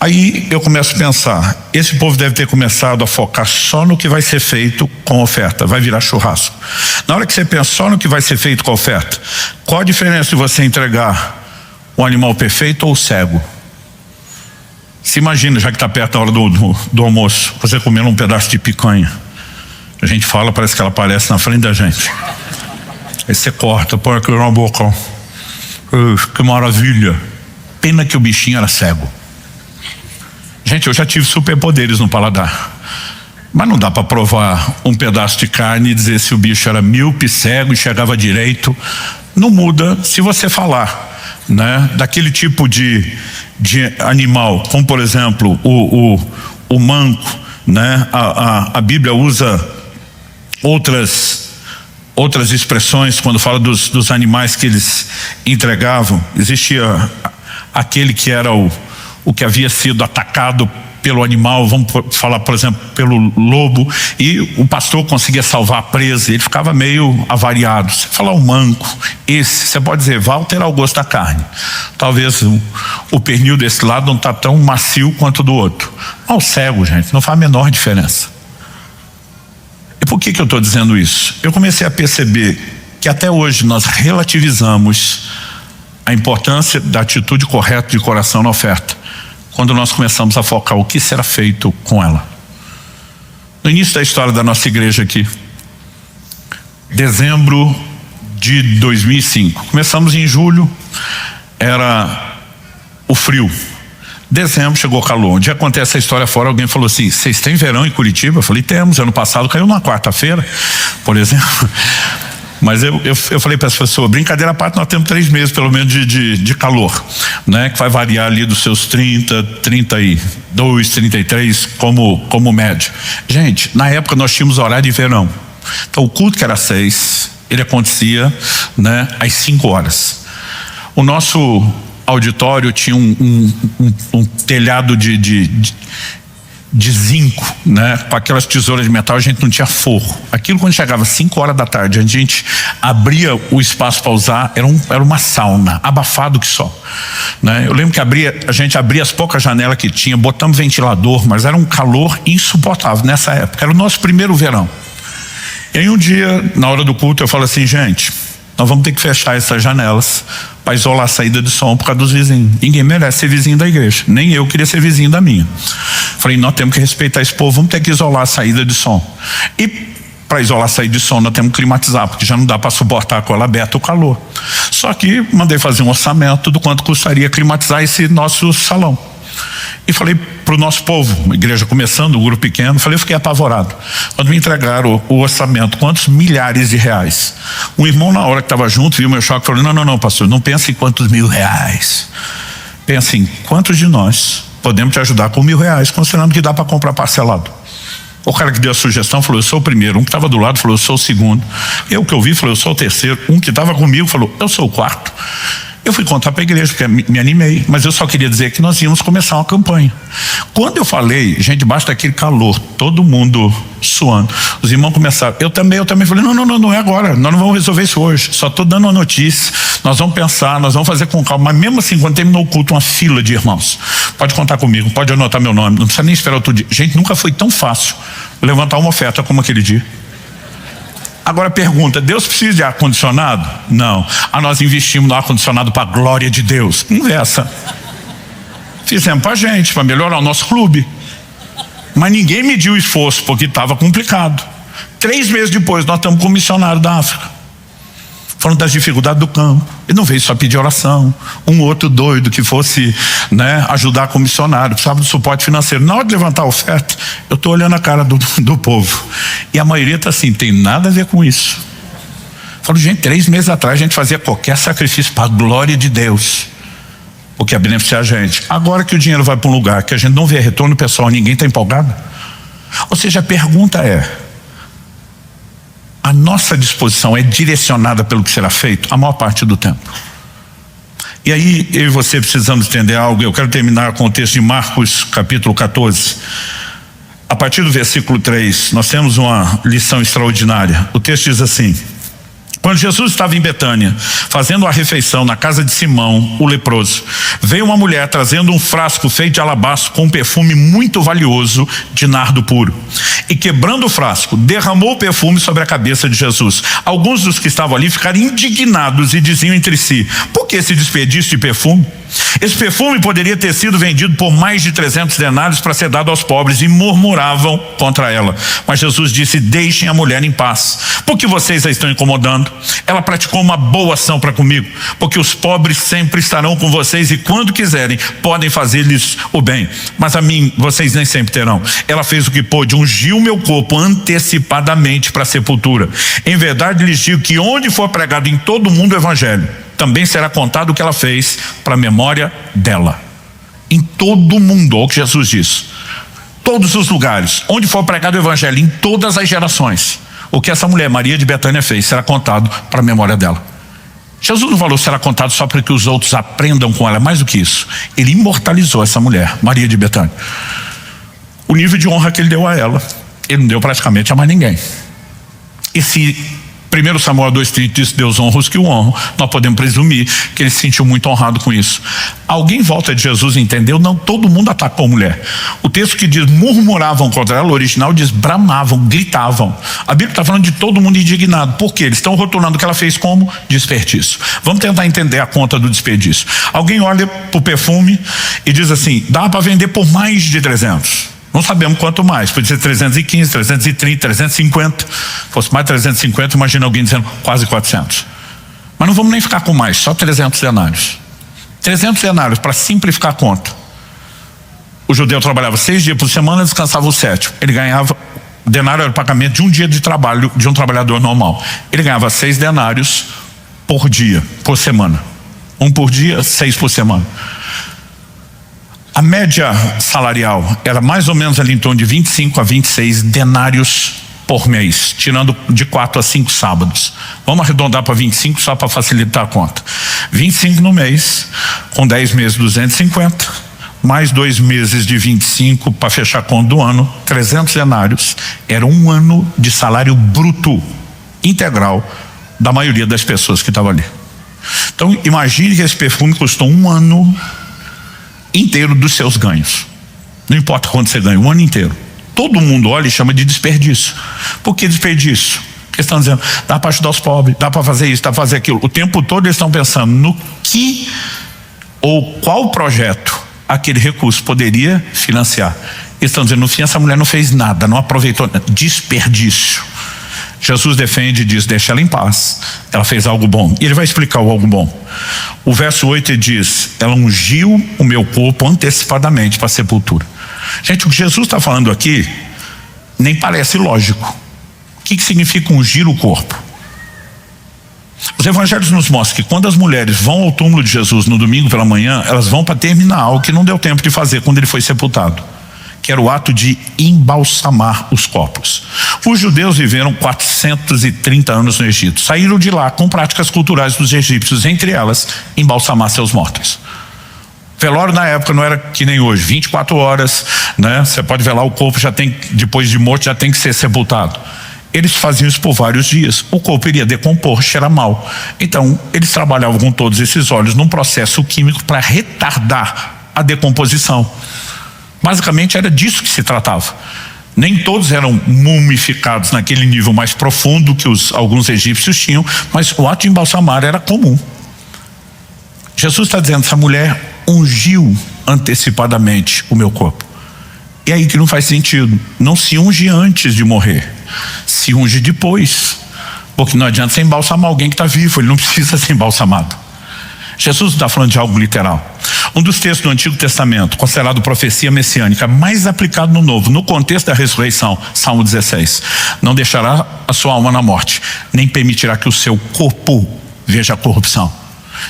Aí eu começo a pensar, esse povo deve ter começado a focar só no que vai ser feito com a oferta, vai virar churrasco. Na hora que você pensa só no que vai ser feito com a oferta, qual a diferença de você entregar o animal perfeito ou o cego? Se imagina, já que está perto da hora do almoço, você comendo um pedaço de picanha. A gente fala, parece que ela aparece na frente da gente. Aí você corta, põe aquilo na boca. Que maravilha. Pena que o bichinho era cego. Gente, eu já tive superpoderes no paladar, mas não dá para provar um pedaço de carne e dizer se o bicho era míope, cego, enxergava direito. Não muda se você falar, daquele tipo de animal, como por exemplo o manco, a Bíblia usa outras expressões quando fala dos animais que eles entregavam. Existia aquele que era o que havia sido atacado pelo animal, vamos falar por exemplo pelo lobo, e o pastor conseguia salvar a presa, ele ficava meio avariado. Você falar o manco, esse, você pode dizer, vai alterar o gosto da carne. Talvez o pernil desse lado não está tão macio quanto do outro. Mas o cego, gente, não faz a menor diferença. Por que eu estou dizendo isso? Eu comecei a perceber que até hoje nós relativizamos a importância da atitude correta de coração na oferta, quando nós começamos a focar o que será feito com ela. No início da história da nossa igreja aqui, dezembro de 2005, começamos em julho, era o frio. Dezembro chegou o calor. Onde acontece a história fora, alguém falou assim: vocês têm verão em Curitiba? Eu falei: temos, ano passado caiu numa quarta-feira, por exemplo. Mas eu falei para as pessoas, brincadeira à parte, nós temos 3 meses pelo menos de calor, né? Que vai variar ali dos seus 30, 32, 33 como médio. Gente, na época nós tínhamos horário de verão. Então o culto que era 6, ele acontecia, né, às 5 horas. O nosso auditório tinha um telhado de zinco, né? Com aquelas tesouras de metal, a gente não tinha forro. Aquilo, quando chegava às 5 horas da tarde, a gente abria o espaço para usar, era uma sauna, abafado que só, né? Eu lembro que a gente abria as poucas janelas que tinha, botamos ventilador, mas era um calor insuportável nessa época. Era o nosso primeiro verão. E aí um dia, na hora do culto, eu falo assim: gente, nós vamos ter que fechar essas janelas para isolar a saída de som por causa dos vizinhos. Ninguém merece ser vizinho da igreja, nem eu queria ser vizinho da minha. Falei: nós temos que respeitar esse povo, vamos ter que isolar a saída de som. E para isolar a saída de som nós temos que climatizar, porque já não dá para suportar com ela aberta o calor. Só que mandei fazer um orçamento do quanto custaria climatizar esse nosso salão. E falei para o nosso povo, uma igreja começando, um grupo pequeno, eu fiquei apavorado. Quando me entregaram o orçamento, quantos milhares de reais. Um irmão, na hora que estava junto, viu meu choque e falou: não, pastor, não pensa em quantos mil reais. Pensa em quantos de nós podemos te ajudar com R$1.000, considerando que dá para comprar parcelado. O cara que deu a sugestão falou: eu sou o primeiro. Um que estava do lado falou: eu sou o segundo. Eu que ouvi falou: eu sou o terceiro. Um que estava comigo falou: eu sou o quarto. Eu fui contar para a igreja, porque me animei, mas eu só queria dizer que nós íamos começar uma campanha. Quando eu falei, gente, basta aquele calor, todo mundo suando. Os irmãos começaram, eu também falei: não é agora, nós não vamos resolver isso hoje, só estou dando uma notícia, nós vamos pensar, nós vamos fazer com calma. Mas mesmo assim, quando terminou o culto, uma fila de irmãos, pode contar comigo, pode anotar meu nome, não precisa nem esperar outro dia. Gente, nunca foi tão fácil levantar uma oferta como aquele dia. Agora pergunta: Deus precisa de ar-condicionado? Não. Nós investimos no ar-condicionado para a glória de Deus. Conversa. Fizemos para a gente, para melhorar o nosso clube. Mas ninguém mediu o esforço, porque estava complicado. 3 meses depois, nós estamos com um missionário da África, falando das dificuldades do campo. Ele não veio só pedir oração. Um outro doido que fosse, né, ajudar com o missionário, precisava de suporte financeiro. Na hora de levantar a oferta, eu estou olhando a cara do povo, e a maioria está assim: tem nada a ver com isso. Falo: gente, 3 meses atrás a gente fazia qualquer sacrifício para a glória de Deus, porque é beneficiar a gente. Agora que o dinheiro vai para um lugar que a gente não vê retorno pessoal, ninguém está empolgado. Ou seja, a pergunta é: a nossa disposição é direcionada pelo que será feito a maior parte do tempo? E aí eu e você precisamos entender algo. Eu quero terminar com o texto de Marcos capítulo 14. A partir do versículo 3, nós temos uma lição extraordinária. O texto diz assim: quando Jesus estava em Betânia, fazendo a refeição na casa de Simão, o leproso, veio uma mulher trazendo um frasco feito de alabastro com um perfume muito valioso de nardo puro. E quebrando o frasco, derramou o perfume sobre a cabeça de Jesus. Alguns dos que estavam ali ficaram indignados e diziam entre si: por que esse desperdício de perfume? Esse perfume poderia ter sido vendido por mais de 300 denários para ser dado aos pobres. E murmuravam contra ela. Mas Jesus disse: deixem a mulher em paz, porque vocês a estão incomodando. Ela praticou uma boa ação para comigo, porque os pobres sempre estarão com vocês, e quando quiserem podem fazer-lhes o bem, mas a mim vocês nem sempre terão. Ela fez o que pôde, ungiu meu corpo antecipadamente para a sepultura. Em verdade lhes digo que onde for pregado em todo o mundo o evangelho, também será contado o que ela fez para a memória dela. Em todo o mundo, olha o que Jesus diz: todos os lugares, onde for pregado o evangelho, em todas as gerações, o que essa mulher, Maria de Betânia, fez será contado para a memória dela. Jesus não falou será contado só para que os outros aprendam com ela, mais do que isso, ele imortalizou essa mulher, Maria de Betânia. O nível de honra que ele deu a ela, ele não deu praticamente a mais ninguém. E se 1 Samuel 2,30 diz: Deus honra os que o honram. Nós podemos presumir que ele se sentiu muito honrado com isso. Alguém em volta de Jesus entendeu? Não, todo mundo atacou a mulher. O texto que diz murmuravam contra ela, o original diz bramavam, gritavam. A Bíblia está falando de todo mundo indignado. Por quê? Eles estão rotulando o que ela fez como desperdício. Vamos tentar entender a conta do desperdício. Alguém olha para o perfume e diz assim: dá para vender por mais de 300. Não sabemos quanto mais, pode ser 315, 330, 350. Se fosse mais 350, imagina alguém dizendo quase 400. Mas não vamos nem ficar com mais, só 300 denários. 300 denários, para simplificar a conta. O judeu trabalhava 6 dias por semana, descansava o 7º. Ele ganhava, denário era o pagamento de um dia de trabalho de um trabalhador normal. Ele ganhava 6 denários por dia, por semana. 1 por dia, 6 por semana. A média salarial era mais ou menos ali em torno de 25 a 26 denários por mês, tirando de 4 a 5 sábados. Vamos arredondar para 25 só para facilitar a conta. 25 no mês, com 10 meses 250, mais 2 meses de 25 para fechar a conta do ano, 300 denários. Era um ano de salário bruto integral da maioria das pessoas que estavam ali. Então imagine que esse perfume custou um ano inteiro dos seus ganhos. Não importa quanto você ganha, um ano inteiro. Todo mundo olha e chama de desperdício. Por que desperdício? Porque estão dizendo: dá para ajudar os pobres, dá para fazer isso, dá para fazer aquilo. O tempo todo eles estão pensando no que ou qual projeto aquele recurso poderia financiar. Eles estão dizendo: no fim essa mulher não fez nada, não aproveitou nada. Desperdício. Jesus defende e diz: deixa ela em paz, ela fez algo bom. E ele vai explicar o algo bom. O verso 8 diz: ela ungiu o meu corpo antecipadamente para a sepultura. Gente, o que Jesus está falando aqui nem parece lógico. O que significa ungir o corpo? Os evangelhos nos mostram que quando as mulheres vão ao túmulo de Jesus no domingo pela manhã, elas vão para terminar algo que não deu tempo de fazer quando ele foi sepultado, que era o ato de embalsamar os corpos. Os judeus viveram 430 anos no Egito. Saíram de lá com práticas culturais dos egípcios, entre elas, embalsamar seus mortos. Velório na época não era que nem hoje, 24 horas, né? Você pode velar o corpo, já tem, depois de morto, já tem que ser sepultado. Eles faziam isso por vários dias. O corpo iria decompor, cheirar mal. Então, eles trabalhavam com todos esses óleos num processo químico para retardar a decomposição. Basicamente era disso que se tratava. Nem todos eram mumificados naquele nível mais profundo que alguns egípcios tinham, mas o ato de embalsamar era comum. Jesus está dizendo: essa mulher ungiu antecipadamente o meu corpo. E aí que não faz sentido. Não se unge antes de morrer, se unge depois, porque não adianta você embalsamar alguém que está vivo, ele não precisa ser embalsamado. Jesus está falando de algo literal. Um dos textos do Antigo Testamento, considerado profecia messiânica, mais aplicado no Novo, no contexto da ressurreição, Salmo 16: não deixará a sua alma na morte, nem permitirá que o seu corpo veja a corrupção.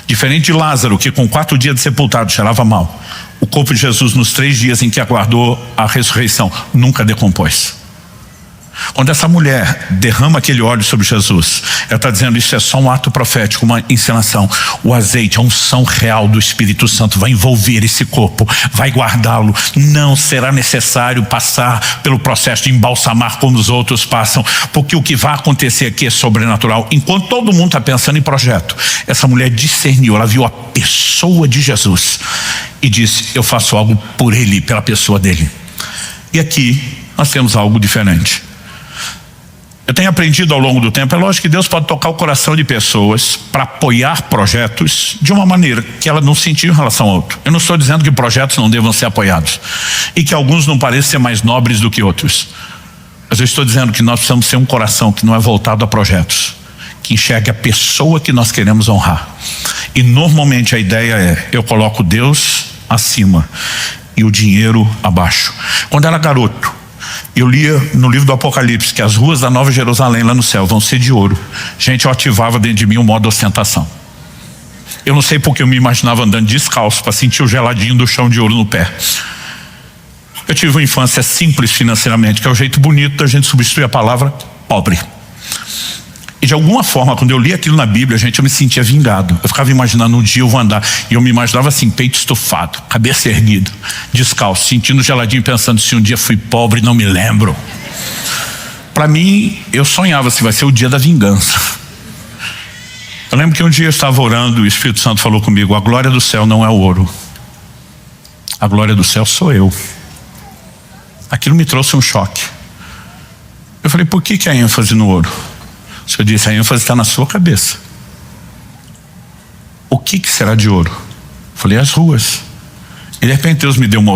Diferente de Lázaro, que com 4 dias de sepultado cheirava mal, o corpo de Jesus, nos 3 dias em que aguardou a ressurreição, nunca decompôs. Quando essa mulher derrama aquele óleo sobre Jesus, ela está dizendo: isso é só um ato profético, uma encenação. O azeite, a unção real do Espírito Santo vai envolver esse corpo, vai guardá-lo. Não será necessário passar pelo processo de embalsamar como os outros passam, porque o que vai acontecer aqui é sobrenatural. Enquanto todo mundo está pensando em projeto, essa mulher discerniu, ela viu a pessoa de Jesus e disse: eu faço algo por ele, pela pessoa dele. E aqui nós temos algo diferente. Eu tenho aprendido ao longo do tempo, é lógico que Deus pode tocar o coração de pessoas para apoiar projetos de uma maneira que ela não sentiu em relação ao outro. Eu não estou dizendo que projetos não devam ser apoiados e que alguns não parecem ser mais nobres do que outros, mas eu estou dizendo que nós precisamos ter um coração que não é voltado a projetos, que enxergue a pessoa que nós queremos honrar. E normalmente a ideia é: eu coloco Deus acima e o dinheiro abaixo. Quando era garoto, eu lia no livro do Apocalipse que as ruas da Nova Jerusalém lá no céu vão ser de ouro. Gente, eu ativava dentro de mim um modo de ostentação. Eu não sei porque eu me imaginava andando descalço para sentir o geladinho do chão de ouro no pé. Eu tive uma infância simples financeiramente, que é o jeito bonito da gente substituir a palavra pobre. E de alguma forma, quando eu li aquilo na Bíblia, gente, eu me sentia vingado. Eu ficava imaginando: um dia eu vou andar, e eu me imaginava assim, peito estufado, cabeça erguida, descalço, sentindo geladinho, pensando: se um dia fui pobre, não me lembro. Para mim, eu sonhava se vai ser o dia da vingança. Eu lembro que um dia eu estava orando e o Espírito Santo falou comigo: a glória do céu não é o ouro, a glória do céu sou eu. Aquilo me trouxe um choque. Eu falei: por que a ênfase no ouro? O Senhor disse: a ênfase está na sua cabeça. O que será de ouro? Eu falei: as ruas. E de repente Deus me deu uma